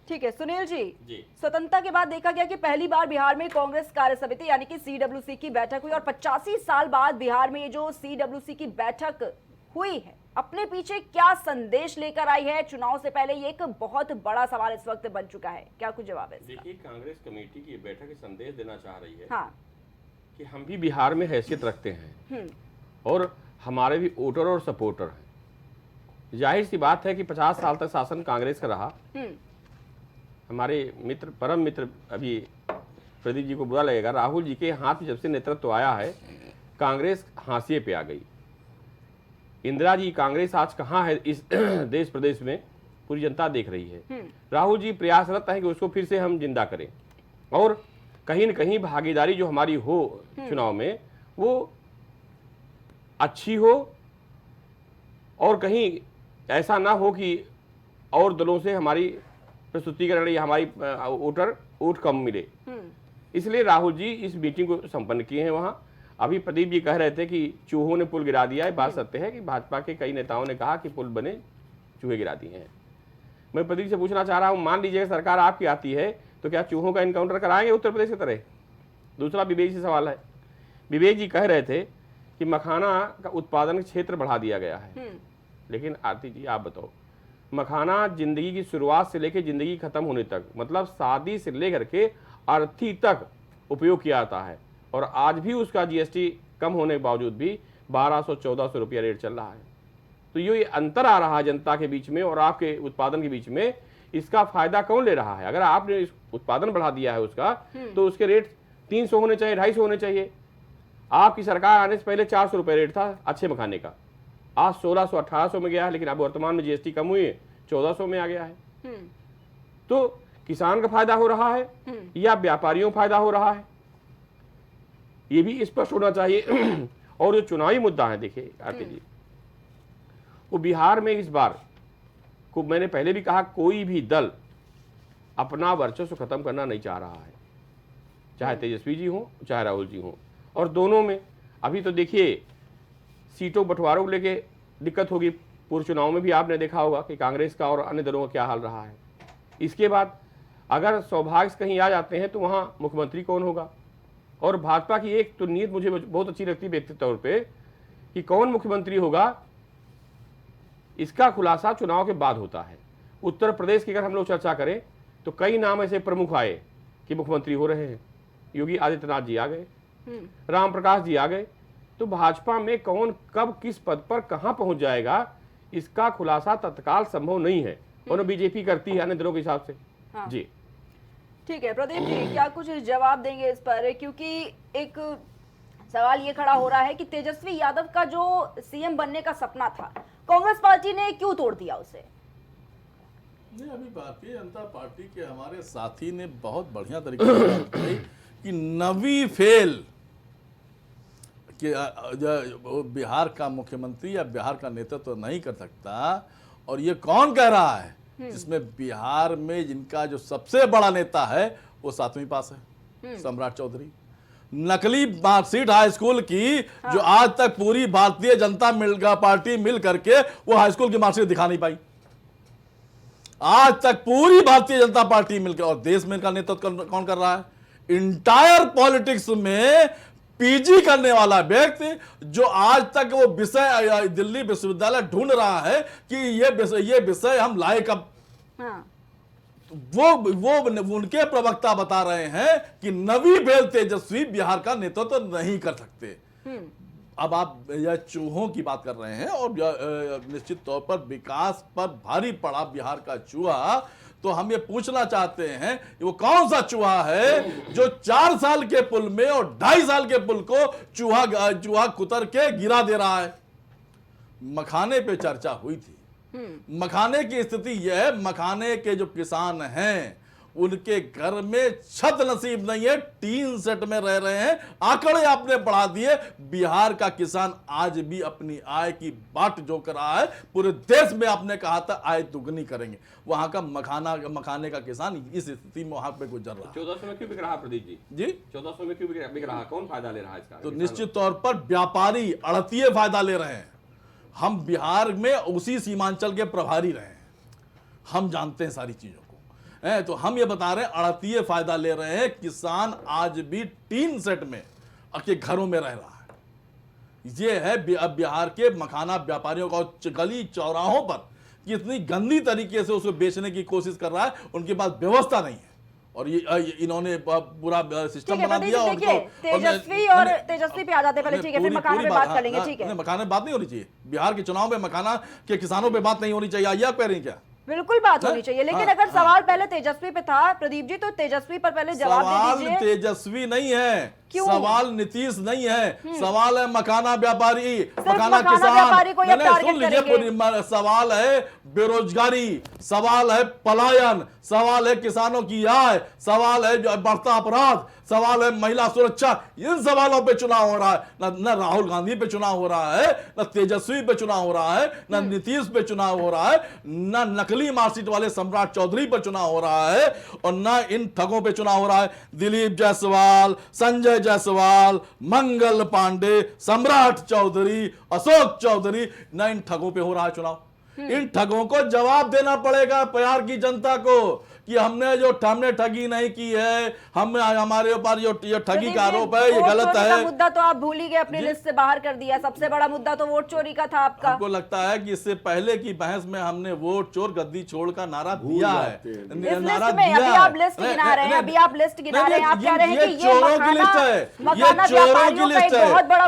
ठीक है। सुनील जी, जी। स्वतंत्रता के बाद देखा गया कि पहली बार बिहार में कांग्रेस कार्य समिति यानी कि सीडब्ल्यूसी की बैठक हुई और 85 साल बाद बिहार में ये जो सीडब्ल्यूसी की बैठक हुई है अपने पीछे क्या संदेश लेकर आई है? चुनाव से पहले ये एक बहुत बड़ा सवाल इस वक्त बन चुका है, क्या कुछ जवाब है इसका? देखिए कांग्रेस कमेटी की बैठक संदेश देना चाह रही है हाँ। कि हम भी बिहार में हैसियत रखते हैं और हमारे भी वोटर और सपोर्टर हैं। जाहिर सी बात है कि 50 साल तक शासन कांग्रेस का रहा। हमारे मित्र, परम मित्र, अभी प्रदीप जी को बुरा लगेगा, राहुल जी के हाथ में जब से नेतृत्व आया है कांग्रेस हाशिए पे आ गई। इंदिरा जी, कांग्रेस आज कहाँ है इस देश प्रदेश में, पूरी जनता देख रही है। राहुल जी प्रयासरत है कि उसको फिर से हम जिंदा करें और कहीं न कहीं भागीदारी जो हमारी हो चुनाव में वो अच्छी हो और कहीं ऐसा ना हो कि और दलों से हमारी प्रस्तुतिकरण या हमारी वोट कम मिले। इसलिए राहुल जी इस मीटिंग को संपन्न किए हैं। वहाँ अभी प्रदीप जी कह रहे थे कि चूहों ने पुल गिरा दिया है। बात सत्य है कि भाजपा के कई नेताओं ने कहा कि पुल बने, चूहे गिरा दिए हैं। मैं प्रदीप से पूछना चाह रहा हूँ, मान लीजिए सरकार आपकी आती है तो क्या चूहों का इनकाउंटर कराएंगे उत्तर प्रदेश की तरह? दूसरा विवेक जी सवाल है। विवेक जी कह रहे थे कि मखाना का उत्पादन क्षेत्र बढ़ा दिया गया है, लेकिन आरती जी आप बताओ, मखाना जिंदगी की शुरुआत से लेकर जिंदगी खत्म होने तक, मतलब शादी से लेकर के अर्थी तक उपयोग किया जाता है और आज भी उसका जीएसटी कम होने के बावजूद भी 1200-1400 रुपया रेट चल रहा है। तो ये अंतर आ रहा है जनता के बीच में और आपके उत्पादन के बीच में। इसका फायदा कौन ले रहा है? अगर आपने इस उत्पादन बढ़ा दिया है उसका तो उसके रेट 300 होने चाहिए, 250 होने चाहिए। आपकी सरकार आने से पहले 400 रुपये रेट था अच्छे मखाने का, आज 1600-1800 में गया है, लेकिन अब वर्तमान में जीएसटी कम हुई है 1400 में आ गया है। तो किसान का फायदा हो रहा है या व्यापारियों को फायदा हो रहा है, ये भी स्पष्ट होना चाहिए। और जो चुनावी मुद्दा है, देखिए आरती जी, वो बिहार में इस बार को मैंने पहले भी कहा, कोई भी दल अपना वर्चस्व खत्म करना नहीं चाह रहा है, चाहे तेजस्वी जी हो चाहे राहुल जी हो। और दोनों में अभी तो देखिए सीटों बंटवारों को लेके दिक्कत होगी। पूर्व चुनाव में भी आपने देखा होगा कि कांग्रेस का और अन्य दलों का क्या हाल रहा है। इसके बाद अगर सौभाग्य कहीं आ जाते हैं तो वहाँ मुख्यमंत्री कौन होगा? और भाजपा की एक तो नीयत मुझे बहुत अच्छी लगती है व्यक्तिगत तौर पे कि कौन मुख्यमंत्री होगा, इसका खुलासा चुनाव के बाद होता है। उत्तर प्रदेश की अगर हम लोग चर्चा करें तो कई नाम ऐसे प्रमुख आए कि मुख्यमंत्री हो रहे हैं। योगी आदित्यनाथ जी आ गए, राम प्रकाश जी आ गए। तो भाजपा में कौन कब किस पद पर कहां पहुंच जाएगा, इसका खुलासा तत्काल संभव नहीं है और बीजेपी करती है अन्य दलों के हिसाब से। हाँ। जी ठीक है प्रदीप जी, क्या कुछ जवाब देंगे इस पर? क्योंकि एक सवाल ये खड़ा हो रहा है कि तेजस्वी यादव का जो सीएम बनने का सपना था, कांग्रेस पार्टी ने क्यों तोड़ दिया उसे? नहीं, अभी भारतीय जनता पार्टी के हमारे साथी ने बहुत बढ़िया तरीके से बात कही कि नवी फेल कि बिहार का मुख्यमंत्री या बिहार का नेतृत्व तो नहीं कर सकता। और ये कौन कह रहा है? जिसमें बिहार में जिनका जो सबसे बड़ा नेता है वो 7वीं पास है, सम्राट चौधरी। नकली मार्कशीट हाई स्कूल की जो आज तक पूरी भारतीय जनता पार्टी मिल करके वो हाई स्कूल की मार्कशीट दिखा नहीं पाई। आज तक पूरी भारतीय जनता पार्टी मिलकर, और देश में इनका नेतृत्व कौन कर रहा है? इंटायर पॉलिटिक्स में पीजी करने वाला व्यक्ति जो आज तक वो विषय दिल्ली विश्वविद्यालय ढूंढ रहा है कि ये विषय हम लाए कब। हाँ। वो उनके प्रवक्ता बता रहे हैं कि नवी बेल तेजस्वी बिहार का नेतृत्व तो नहीं कर सकते। अब आप यह चूहों की बात कर रहे हैं और निश्चित तौर पर विकास पर भारी पड़ा बिहार का चूहा। तो हम ये पूछना चाहते हैं वो कौन सा चूहा है जो 4 साल के पुल में और 2.5 साल के पुल को चूहा कुतर के गिरा दे रहा है। मखाने पे चर्चा हुई थी। मखाने की स्थिति यह है, मखाने के जो किसान हैं उनके घर में छत नसीब नहीं है, टीन सेट में रह रहे हैं। आंकड़े आपने बढ़ा दिए। बिहार का किसान आज भी अपनी आय की बाट जोक रहा है। पूरे देश में आपने कहा था आय दुगनी करेंगे, वहां का मखाने का किसान इस स्थिति में वहां पे गुजर रहा है। 1400 में क्यों बिक रहा प्रदीप जी? जी 1400 में क्यों बिक रहा? कौन फायदा ले रहा है इसका? तो निश्चित तौर पर व्यापारी अड़तीय फायदा ले रहे हैं। हम बिहार में उसी सीमांचल के प्रभारी रहे हैं, हम जानते हैं सारी चीजों को। तो हम ये बता रहे हैं अड़तीय फायदा ले रहे हैं। किसान आज भी टीन सेट में के घरों में रह रहा है। ये है बिहार के मखाना व्यापारियों का। गली चौराहों पर कितनी गंदी तरीके से उसको बेचने की कोशिश कर रहा है, उनके पास व्यवस्था नहीं है। और ये इन्होंने पूरा सिस्टम बना दिया। तेजस्वी पे आ जाते पहले, ठीक है, फिर मखाना पे बात कर लेंगे। ठीक है, मखाना पे बात नहीं होनी चाहिए। बिहार के चुनाव में मखाना के किसानों पे बात नहीं होनी चाहिए, ये आप कह रही हैं क्या? बिल्कुल बात होनी चाहिए, लेकिन अगर सवाल पहले तेजस्वी पे था प्रदीप जी, तो तेजस्वी पर पहले जवाब दे दीजिए। सवाल तेजस्वी नहीं है, क्यों? सवाल नीतीश नहीं है, सवाल है मखाना व्यापारी, मखाना व्यापारी को सुन लीजिए। सवाल है बेरोजगारी, सवाल है पलायन, सवाल है किसानों की आय, सवाल है बढ़ता अपराध, सवाल है महिला सुरक्षा। इन सवालों पे चुनाव हो रहा है। न राहुल गांधी पे चुनाव हो रहा है, न तेजस्वी पे चुनाव हो रहा है, न नीतीश पे चुनाव हो रहा है, न नकली मार्कशीट वाले सम्राट चौधरी पर चुनाव हो रहा है, और न इन ठगों पे चुनाव हो रहा है। दिलीप जायसवाल, संजय जायसवाल, मंगल पांडे, सम्राट चौधरी, अशोक चौधरी, न इन ठगों पे हो रहा है चुनाव। इन ठगों को जवाब देना पड़ेगा बिहार की जनता को कि हमने ठगी नहीं की है, हमारे ऊपर जो ठगी का आरोप है ये गलत है। मुद्दा तो आप भूल ही गए, अपनी लिस्ट से बाहर कर दिया। सबसे बड़ा मुद्दा तो वोट चोरी का था आपका। आपको लगता है कि इससे पहले की बहस में हमने वोट चोर गद्दी छोड़ का नारा दिया है? अभी आप लिस्ट गिना रहे हैं, अभी आप लिस्ट गिना रहे हैं, आप कह रहे हैं कि ये चोरों की लिस्ट है, ये चोरों की लिस्ट है।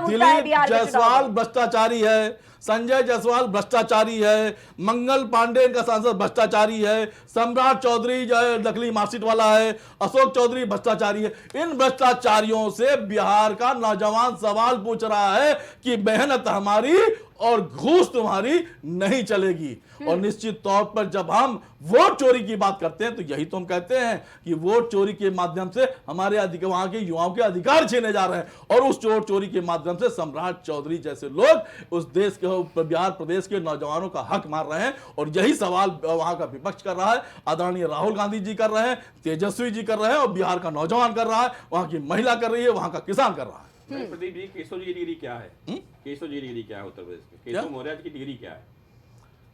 दिलीप जायसवाल भ्रष्टाचारी है, संजय जायसवाल भ्रष्टाचारी है, मंगल पांडे का सांसद भ्रष्टाचारी है, सम्राट चौधरी जो है नकली मार्कशीट वाला है, अशोक चौधरी भ्रष्टाचारी है। इन भ्रष्टाचारियों से बिहार का नौजवान सवाल पूछ रहा है कि मेहनत हमारी और घूस तुम्हारी नहीं चलेगी। और निश्चित तौर पर जब हम वोट चोरी की बात करते हैं तो यही तो हम कहते हैं कि वोट चोरी के माध्यम से हमारे वहां के युवाओं के अधिकार छीने जा रहे हैं, और उस वोट चोरी के माध्यम से सम्राट चौधरी जैसे लोग उस देश के बिहार प्रदेश के नौजवानों का हक मार रहे हैं। और यही सवाल वहां का विपक्ष कर रहा है, आदरणीय राहुल गांधी जी कर रहे हैं, तेजस्वी जी कर रहे हैं, और बिहार का नौजवान कर रहा है, वहां की महिला कर रही है, वहां का किसान कर रहा है। प्रदीप जी, केशव जी की डिग्री क्या है? केशव जी की डिग्री क्या है उत्तर प्रदेश में? केशव मौर्य की डिग्री क्या है?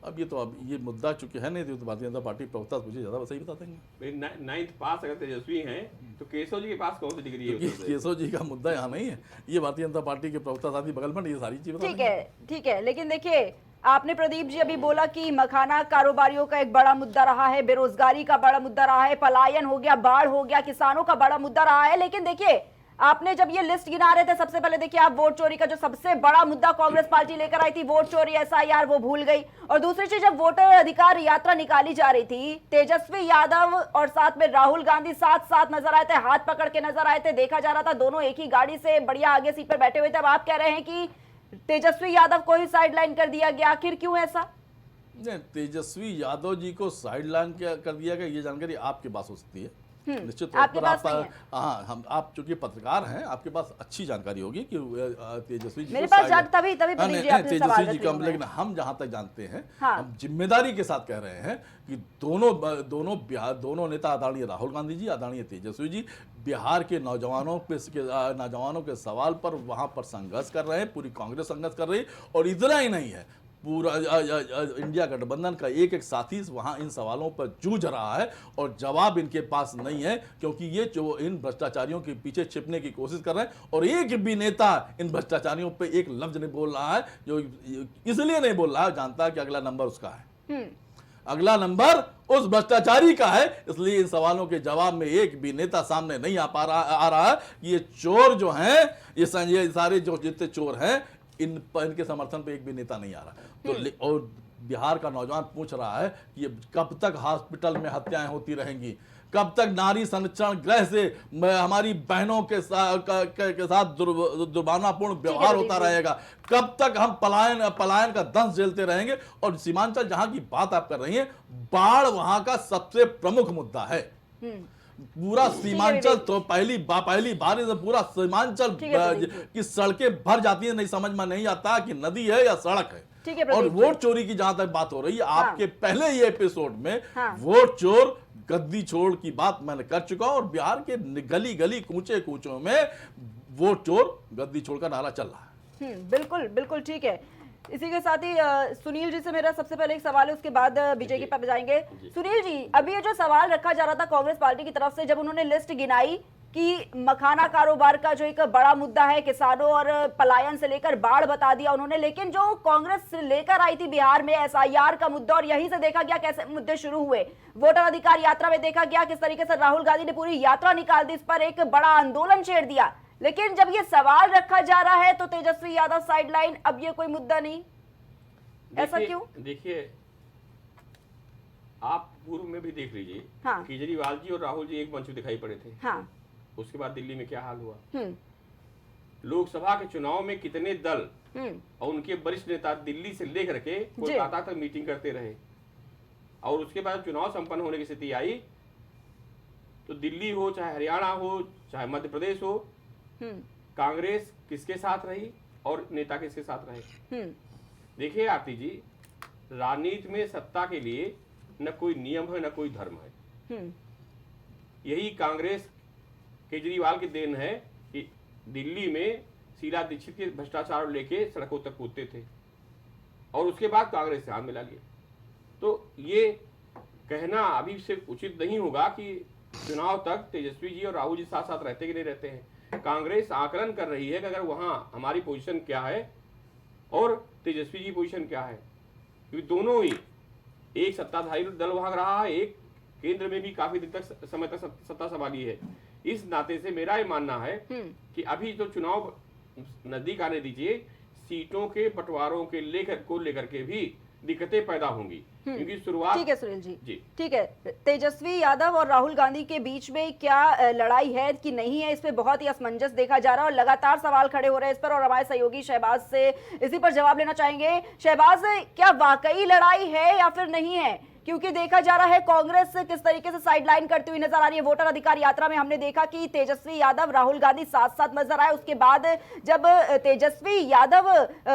अब ये मुद्दा चूंकि है नहीं, तो भारतीय जनता पार्टी प्रवक्ता मुझे ज्यादा सही बता देंगे। 9th पास अगर तेजस्वी हैं तो केशव जी के पास कौन सी डिग्री है? केशव जी का मुद्दा यहाँ नहीं है, ये भारतीय जनता पार्टी के प्रवक्ता साथी बगल में ये सारी चीजें। ठीक है, लेकिन देखिए आपने प्रदीप जी अभी बोला कि मखाना कारोबारियों का एक बड़ा मुद्दा रहा है, बेरोजगारी का बड़ा मुद्दा रहा है, पलायन हो गया, बाढ़ हो गया, किसानों का बड़ा मुद्दा रहा है। लेकिन देखिए आपने जब ये लिस्ट गिना रहे थे सबसे पहले देखिए आप वोट चोरी का जो सबसे बड़ा मुद्दा कांग्रेस पार्टी लेकर आई थी, वोट चोरी एसआईआर, वो भूल गई। और दूसरी चीज, जब वोटर अधिकार यात्रा निकाली जा रही थी, तेजस्वी यादव और साथ में राहुल गांधी साथ साथ नजर आए थे, हाथ पकड़ के नजर आए थे, देखा जा रहा था दोनों एक ही गाड़ी से बढ़िया आगे सीट पर बैठे हुए थे। अब आप कह रहे हैं कि तेजस्वी यादव को ही साइडलाइन कर दिया गया, आखिर क्यों ऐसा? नहीं, तेजस्वी यादव जी को साइडलाइन कर दिया गया, ये जानकारी आपके पास हो सकती है। निश्चित तौर आपके पर पास आप, नहीं है। हाँ, आप चूंकि पत्रकार हैं, आपके पास अच्छी जानकारी होगी कि तेजस्वी जी मेरे को पास साइड- तभी हाँ, पति नहीं, जी आपसे सवाल तेजस्वी जी रख का रही हूं लेकिन मैं। हम जहां तक जानते हैं, हाँ। हम जिम्मेदारी के साथ कह रहे हैं कि दोनों नेता, आदरणीय राहुल गांधी जी, आदरणीय तेजस्वी जी, बिहार के नौजवानों के सवाल पर वहां पर संघर्ष कर रहे हैं, पूरी कांग्रेस संघर्ष कर रही है। और इतना ही नहीं है, पूरा इंडिया गठबंधन का एक एक साथी वहां इन सवालों पर जूझ रहा है और जवाब इनके पास नहीं है, क्योंकि ये जो इन भ्रष्टाचारियों के पीछे छिपने की कोशिश कर रहे हैं। और एक भी नेता इन भ्रष्टाचारियों पे एक लफ्ज नहीं बोल रहा है, जो इसलिए नहीं बोल रहा है, जानता है कि अगला नंबर उसका है, अगला नंबर उस भ्रष्टाचारी का है। इसलिए इन सवालों के जवाब में एक भी नेता सामने नहीं आ रहा है कि ये चोर जो हैं, ये सारे जो जितने चोर हैं, इनके समर्थन पे एक भी नेता नहीं आ रहा। तो और बिहार का नौजवान पूछ रहा है कि ये कब तक हॉस्पिटल में हत्याएं होती रहेंगी, कब तक नारी संरक्षण गृह से हमारी बहनों के साथ दुर्भावनापूर्ण व्यवहार होता रहेगा, कब तक हम पलायन का दंश झेलते रहेंगे। और सीमांचल जहां की बात आप कर रही हैं, बाढ़ वहां का सबसे प्रमुख मुद्दा है। पूरा सीमांचल तो पहली बारिश में पूरा सीमांचल की सड़कें भर जाती है, नहीं समझ में नहीं आता कि नदी है या सड़क है। और वोट चोरी की जहां तक बात हो रही है, आपके पहले ये एपिसोड में वोट चोर गद्दी छोड़ की बात मैंने कर चुका हूं, और बिहार के गली गली कूचे कूचों में वोट चोर गद्दी छोड़ का नारा चल रहा है। बिल्कुल बिल्कुल ठीक है। इसी के साथ ही सुनील जी से मेरा सबसे पहले एक सवाल है, उसके बाद विजय के पास जाएंगे। सुनील जी, अभी ये जो सवाल रखा जा रहा था कांग्रेस पार्टी की तरफ से, जब उन्होंने लिस्ट गिनाई कि मखाना कारोबार का जो एक बड़ा मुद्दा है, किसानों और पलायन से लेकर बाढ़ बता दिया उन्होंने, लेकिन जो कांग्रेस लेकर आई थी बिहार में एसआईआर का मुद्दा, और यहीं से देखा गया कैसे मुद्दे शुरू हुए। वोटर अधिकार यात्रा में देखा गया किस तरीके से राहुल गांधी ने पूरी यात्रा निकाल दी, इस पर एक बड़ा आंदोलन छेड़ दिया। लेकिन जब ये सवाल रखा जा रहा है तो तेजस्वी यादव साइडलाइन, अब ये कोई मुद्दा नहीं, ऐसा क्यों? देखिए, आप पूर्व में भी देख लीजिए, हाँ। केजरीवाल जी और राहुल जी एक मंच में दिखाई पड़े थे। हाँ। उसके बाद दिल्ली में क्या हाल हुआ, लोकसभा के चुनाव में कितने दल और उनके वरिष्ठ नेता दिल्ली से लेकर के कोलकाता तक मीटिंग करते रहे, और उसके बाद चुनाव संपन्न होने की स्थिति आई तो दिल्ली हो, चाहे हरियाणा हो, चाहे मध्य प्रदेश हो, कांग्रेस किसके साथ रही और नेता किसके साथ रहे। देखिए आरती जी, राजनीति में सत्ता के लिए न कोई नियम है न कोई धर्म है। यही कांग्रेस केजरीवाल की देन है कि दिल्ली में शीला दीक्षित के भ्रष्टाचार लेके सड़कों तक कूदते थे और उसके बाद कांग्रेस से हाथ मिला लिया। तो ये कहना अभी से उचित नहीं होगा कि चुनाव तक तेजस्वी जी और राहुल जी साथ साथ रहते कि नहीं रहते हैं। कांग्रेस आकलन कर रही है कि अगर वहां हमारी पोजीशन क्या है और तेजस्वी जी पोजीशन क्या है, क्योंकि दोनों ही, एक सत्ताधारी दल वहां रहा है, एक केंद्र में भी काफी दिन तक समय तक सत्ता संभाली है। इस नाते से मेरा ये मानना है कि अभी तो चुनाव नजदीक आने दीजिए, सीटों के बंटवारों के लेकर के भी दिक्कतें पैदा होंगी, क्योंकि शुरुआत। ठीक है सुनील जी, जी ठीक है। तेजस्वी यादव और राहुल गांधी के बीच में क्या लड़ाई है कि नहीं है, इस पे बहुत ही असमंजस देखा जा रहा है और लगातार सवाल खड़े हो रहे हैं इस पर, और हमारे सहयोगी शहबाज से इसी पर जवाब लेना चाहेंगे। शहबाज, क्या वाकई लड़ाई है या फिर नहीं है? क्योंकि देखा जा रहा है कांग्रेस किस तरीके से साइडलाइन करती हुई नजर आ रही है। वोटर अधिकार यात्रा में हमने देखा कि तेजस्वी यादव, राहुल गांधी साथ साथ नजर आए। उसके बाद जब तेजस्वी यादव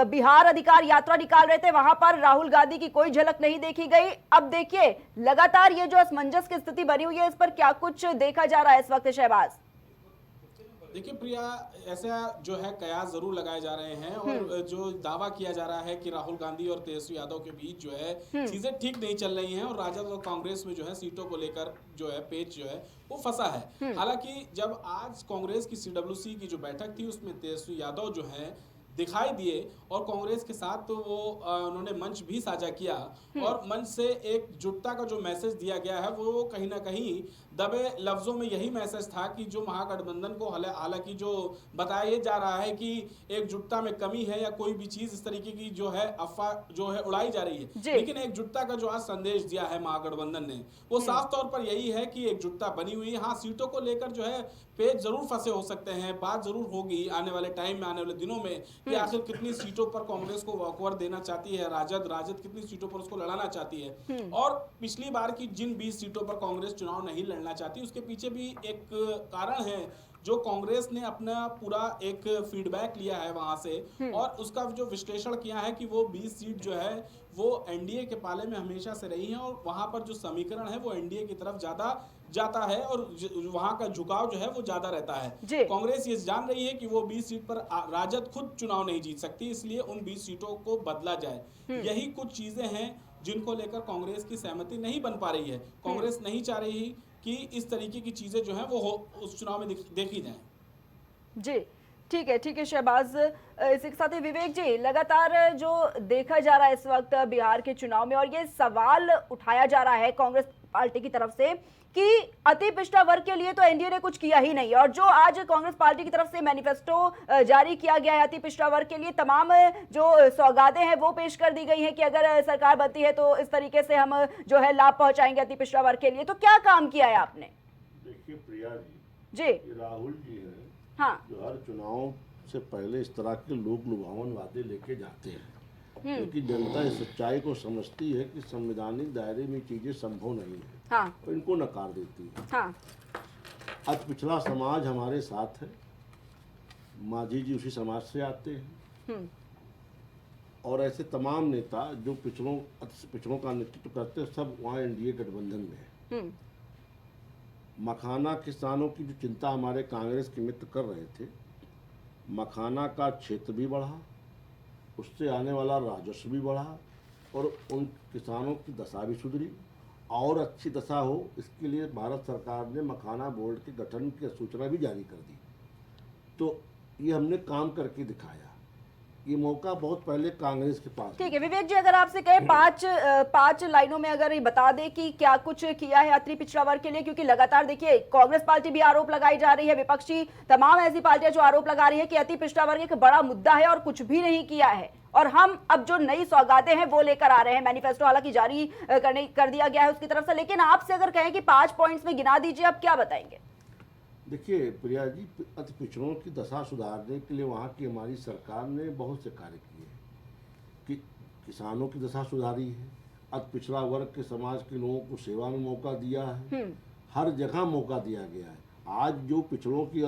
बिहार अधिकार यात्रा निकाल रहे थे, वहां पर राहुल गांधी की कोई झलक नहीं देखी गई। अब देखिए लगातार ये जो असमंजस की स्थिति बनी हुई है, इस पर क्या कुछ देखा जा रहा है इस वक्त शहबाज? देखिए प्रिया, ऐसा जो है कयास जरूर लगाए जा रहे हैं और जो दावा किया जा रहा है कि राहुल गांधी और तेजस्वी यादव के बीच जो है चीजें ठीक नहीं चल रही हैं और राजद और कांग्रेस में जो है सीटों को लेकर जो है पेच जो है वो फंसा है। हालांकि जब आज कांग्रेस की CWC की जो बैठक थी उसमें तेजस्वी यादव जो है दिखाई दिए और कांग्रेस के साथ तो वो उन्होंने मंच भी साझा किया और मंच से एकजुटता का जो मैसेज दिया गया है वो कहीं ना कहीं दबे लफ्जों में यही मैसेज था कि जो महागठबंधन को हालांकि जो बताया जा रहा है कि एकजुटता में कमी है या कोई भी चीज इस तरीके की जो है अफवाह जो है उड़ाई जा रही है, लेकिन एकजुटता का जो आज संदेश दिया है महागठबंधन ने वो साफ तौर पर यही है कि एकजुटता बनी हुई है। हाँ, सीटों को लेकर जो है पेज जरूर फंसे हो सकते हैं, बात जरूर होगी आने वाले टाइम में, आने वाले दिनों में कि आखिर कितनी सीटों पर कांग्रेस को वॉकओवर देना चाहती है राजद कितनी सीटों पर उसको लड़ाना चाहती है और पिछली बार की जिन 20 सीटों पर कांग्रेस चुनाव नहीं लड़ना चाहती उसके पीछे भी एक कारण है जो कांग्रेस ने अपना पूरा एक फीडबैक लिया है वहां से और उसका जो विश्लेषण किया है कि वो 20 सीट जो है वो एनडीए के पाले में हमेशा से रही है और वहां पर जो समीकरण है वो एनडीए की तरफ ज्यादा जाता है और वहां का झुकाव जो है वो ज्यादा रहता है। कांग्रेस ये जान रही है कि वो 20 सीट पर राजद खुद चुनाव नहीं जीत सकती, इसलिए उन 20 सीटों को बदला जाए। यही कुछ चीजें हैं जिनको लेकर कांग्रेस की सहमति नहीं बन पा रही है। कांग्रेस नहीं चाह रही कि इस तरीके की चीजें जो है वो उस चुनाव में देखी जाए। जी ठीक है शहबाज। इसी के साथ ही विवेक जी, लगातार जो देखा जा रहा है इस वक्त बिहार के चुनाव में और ये सवाल उठाया जा रहा है कांग्रेस पार्टी की तरफ से कि अति पिछड़ा वर्ग के लिए तो एनडीए ने कुछ किया ही नहीं, और जो आज कांग्रेस पार्टी की तरफ से मैनिफेस्टो जारी किया गया है अति पिछड़ा वर्ग के लिए तमाम जो सौगातें हैं वो पेश कर दी गई हैं कि अगर सरकार बनती है तो इस तरीके से हम जो है लाभ पहुंचाएंगे अति पिछड़ा वर्ग के लिए। तो क्या काम किया है आपने? देखिए प्रिया जी, ये राहुल जी हैं हाँ जो हर चुनाव से पहले इस तरह के लोक लुभावन वादे लेके जाते हैं, क्योंकि जनता इस सच्चाई को समझती है कि संवैधानिक दायरे में चीजें संभव नहीं है हाँ और इनको नकार देती है। हाँ अति पिछड़ा समाज हमारे साथ है, मांझी जी उसी समाज से आते हैं और ऐसे तमाम नेता जो पिछड़ों का नेतृत्व करते हैं सब वहाँ एनडीए गठबंधन में है। मखाना किसानों की जो चिंता हमारे कांग्रेस के मित्र कर रहे थे, मखाना का क्षेत्र भी बढ़ा, उससे आने वाला राजस्व भी बढ़ा और उन किसानों की दशा भी सुधरी और अच्छी दशा हो, इसके लिए भारत सरकार ने मखाना बोर्ड के गठन की सूचना भी जारी कर दी। तो ये हमने काम करके दिखाया। ये मौका बहुत पहले कांग्रेस के पास। ठीक है विवेक जी, अगर आपसे कहे पांच लाइनों में अगर ये बता दे कि क्या कुछ किया है अति पिछड़ा वर्ग के लिए, क्योंकि लगातार देखिए कांग्रेस पार्टी भी आरोप लगाई जा रही है, विपक्षी तमाम ऐसी पार्टियां जो आरोप लगा रही है कि अति पिछड़ा वर्ग एक बड़ा मुद्दा है और कुछ भी नहीं किया है और हम अब जो नई सौगातें हैं वो लेकर आ रहे हैं। मैनिफेस्टो हालांकि जारी कर दिया गया है उसकी तरफ से, लेकिन आपसे अगर कहें कि 5 पॉइंट्स में गिना दीजिए, आप क्या बताएंगे? देखिए प्रिया जी, अति पिछड़ों की दशा सुधारने के लिए वहाँ की हमारी सरकार ने बहुत से कार्य किए हैं कि किसानों की दशा सुधारी है, अति पिछड़ा वर्ग के समाज के लोगों को सेवा में मौका दिया है, हर जगह मौका दिया गया है। आज जो अति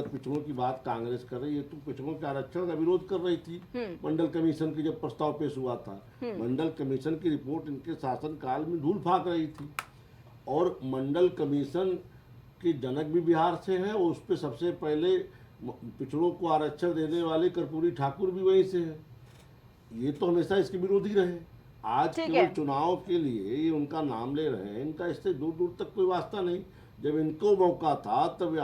पिछड़ों की बात कांग्रेस कर रही है तो पिछड़ों के आरक्षण का विरोध कर रही थी। मंडल कमीशन की जब प्रस्ताव पेश हुआ था, मंडल कमीशन की रिपोर्ट इनके शासनकाल में धूल फाक रही थी और मंडल कमीशन के जनक भी बिहार से हैं और उस पर सबसे पहले पिछड़ों को आरक्षण देने वाले कर्पूरी ठाकुर भी वहीं से हैं। ये तो हमेशा इसके विरोधी रहे। आज केवल चुनाव के लिए ये उनका नाम ले रहे हैं, इनका इससे दूर दूर तक कोई वास्ता नहीं। जब इनको मौका था तब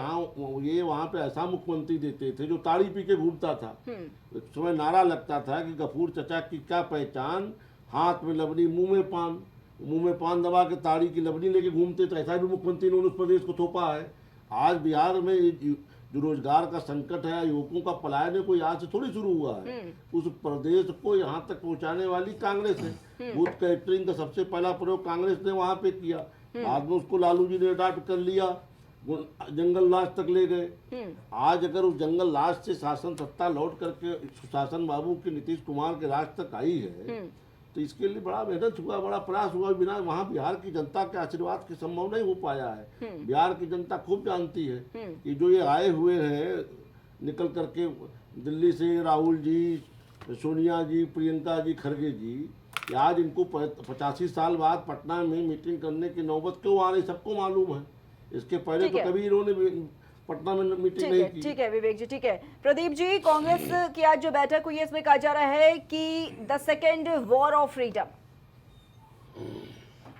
वहाँ पे ऐसा मुख्यमंत्री देते थे जो ताड़ी पी के घूमता था। एक समय नारा लगता था कि गफूर चचा की क्या पहचान, हाथ में लबड़ी मुंह में पान दबा के ताड़ी की लबड़ी लेके घूमते, तो ऐसा भी मुख्यमंत्री ने उस प्रदेश को थोपा है। आज बिहार में जो रोजगार का संकट है, युवकों का पलायन है, कोई आज से थोड़ी शुरू हुआ है। उस प्रदेश को यहाँ तक पहुँचाने वाली कांग्रेस है। बूथ कैटरिंग का सबसे पहला प्रयोग कांग्रेस ने वहाँ पे किया, बाद में उसको लालू जी ने अडॉप्ट कर लिया, जंगल राज तक ले गए। आज अगर उस जंगल राज से शासन सत्ता लौट करके सुशासन बाबू के नीतीश कुमार के राज तक आई है तो इसके लिए बड़ा मेहनत हुआ, बड़ा प्रयास हुआ। बिना वहाँ बिहार की जनता के आशीर्वाद के संभव नहीं हो पाया है। बिहार की जनता खूब जानती है कि जो ये आए हुए हैं निकल करके दिल्ली से, राहुल जी, सोनिया जी, प्रियंका जी, खड़गे जी, कि आज इनको 85 साल बाद पटना में मीटिंग करने की नौबत क्यों आ रही, सबको मालूम है। इसके पहले तो कभी इन्होंने पटना में मीटिंग नहीं की। ठीक है विवेक जी, ठीक है। प्रदीप जी, कांग्रेस की आज जो बैठक हुई है इसमें कहा जा रहा है कि the second war of freedom,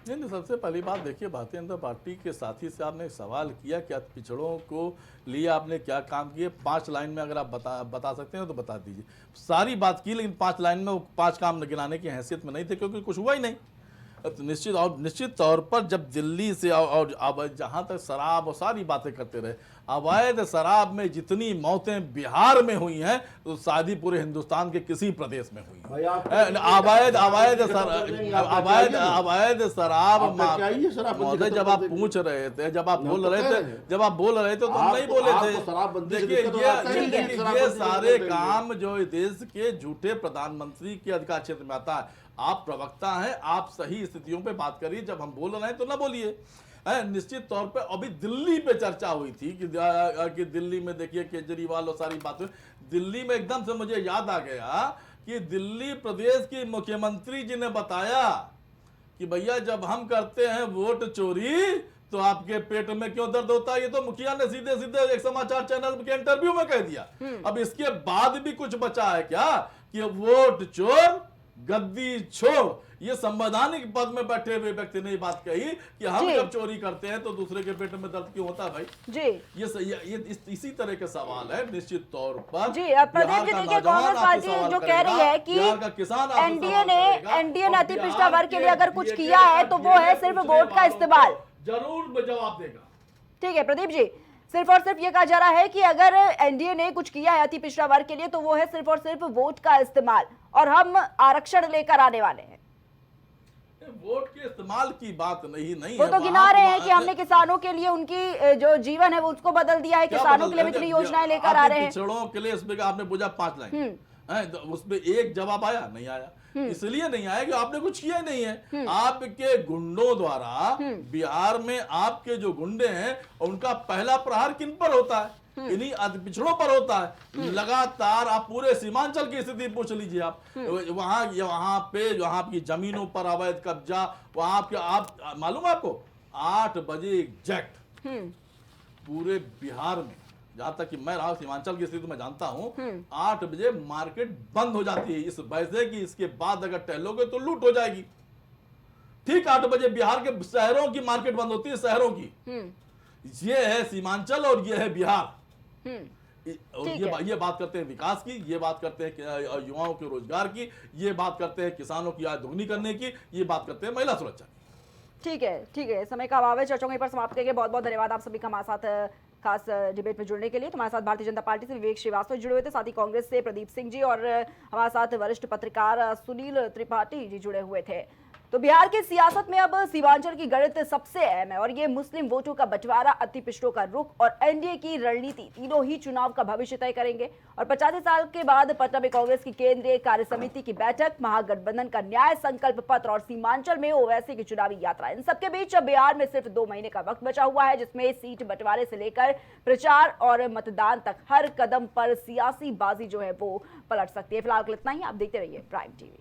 नहीं, सबसे पहली बात देखिए, भारतीय जनता पार्टी के साथी से आपने एक सवाल किया कि पिछड़ों को लिए आपने क्या काम किए। 5 लाइन में अगर आप बता सकते हैं तो बता दीजिए। सारी बात की, लेकिन 5 लाइन में वो 5 काम गिनाने की हैसियत में नहीं थे, क्योंकि कुछ हुआ ही नहीं। तो निश्चित तौर पर जब दिल्ली से और अब जहाँ तक शराब और सारी बातें करते रहे, अवैध शराब में जितनी मौतें बिहार में हुई हैं तो शायद पूरे हिंदुस्तान के किसी प्रदेश में हुई हैं। अवैध शराब महोदय, जब आप पूछ रहे थे, जब आप बोल रहे थे तो तुम नहीं बोले थे। देखिए, ये सारे काम जो देश के झूठे प्रधानमंत्री के अधिकार क्षेत्र में आता है। आप प्रवक्ता हैं, आप सही स्थितियों पे बात करिए, जब हम बोल रहे हैं तो ना बोलिए। निश्चित तौर पे अभी दिल्ली पे चर्चा हुई थी कि दिल्ली में देखिए केजरीवाल और सारी बातें। दिल्ली में एकदम से मुझे याद आ गया कि दिल्ली प्रदेश की मुख्यमंत्री जी ने बताया कि भैया जब हम करते हैं वोट चोरी तो आपके पेट में क्यों दर्द होता है। ये तो मुखिया ने सीधे सीधे एक समाचार चैनल के इंटरव्यू में कह दिया। अब इसके बाद भी कुछ बचा है क्या कि वोट चोर गद्दी छोड़, ये संवैधानिक पद में बैठे हुए व्यक्ति ने बात कही कि हम जब चोरी करते हैं तो दूसरे के पेट में दर्द क्यों होता है भाई जी। ये इसी तरह के सवाल है। निश्चित तौर पर जी, प्रदीप जी देखिए, कांग्रेस पार्टी जो कह रही है कि एनडीए ने अति पिछड़ा वर्ग के लिए अगर कुछ किया है तो वो है सिर्फ वोट का इस्तेमाल। जरूर जवाब देगा। ठीक है प्रदीप जी, सिर्फ और सिर्फ ये कहा जा रहा है कि अगर एनडीए ने कुछ किया है अति पिछड़ा वर्ग के लिए तो वो है सिर्फ और सिर्फ वोट का इस्तेमाल, और हम आरक्षण लेकर आने वाले हैं। वोट के इस्तेमाल की बात नहीं वो तो गिना रहे हैं कि हमने किसानों के लिए उनकी जो जीवन है वो उसको बदल दिया है, किसानों के लिए इतनी योजनाएं लेकर आ रहे हैं। पिछड़ों के लिए इसमें आपने पूछा 5 लाइन, उसमें एक जवाब आया नहीं आया। इसलिए नहीं आया कि आपने कुछ किया नहीं है। आपके गुंडों द्वारा बिहार में आपके जो गुंडे हैं उनका पहला प्रहार किन पर होता है? इन्हीं पिछड़ों पर होता है। लगातार आप पूरे सीमांचल की स्थिति पूछ लीजिए। आप वहां पे जो आपकी जमीनों पर अवैध कब्जा, वहां आपके आप मालूम है आपको 8 बजे एग्जैक्ट पूरे बिहार में, जहां तक कि मैं रहा सीमांचल की स्थिति में जानता हूं, 8 बजे मार्केट बंद हो जाती है इस वजह की इसके बाद अगर टहलोगे तो लूट हो जाएगी। ठीक 8 बजे बिहार के शहरों की मार्केट बंद होती है, शहरों की। ये है सीमांचल और ये है बिहार। और ये बात करते हैं विकास की, ये बात करते हैं युवाओं के रोजगार की, ये बात करते हैं किसानों की आय दोगुनी करने की, ये बात करते हैं महिला सुरक्षा की। ठीक है, समय का अभाव है, चर्चा को यहीं पर समाप्त करेंगे। बहुत बहुत धन्यवाद आप सभी का हमारे साथ खास डिबेट में जुड़ने के लिए। तुम्हारे साथ भारतीय जनता पार्टी से विवेक श्रीवास्तव जुड़े हुए थे, साथ ही कांग्रेस से प्रदीप सिंह जी और हमारे साथ वरिष्ठ पत्रकार सुनील त्रिपाठी जी जुड़े हुए थे। तो बिहार की सियासत में अब सीमांचल की गणित सबसे अहम है, और ये मुस्लिम वोटों का बंटवारा, अति पिछड़ों का रुख और एनडीए की रणनीति तीनों ही चुनाव का भविष्य तय करेंगे। और 85 साल के बाद पटना में कांग्रेस की केंद्रीय कार्य समिति की बैठक, महागठबंधन का न्याय संकल्प पत्र और सीमांचल में ओवैसी की चुनावी यात्रा, इन सबके बीच अब बिहार में सिर्फ 2 महीने का वक्त बचा हुआ है, जिसमें सीट बंटवारे से लेकर प्रचार और मतदान तक हर कदम पर सियासी बाजी जो है वो पलट सकती है। फिलहाल इतना ही, आप देखते रहिए प्राइम टीवी।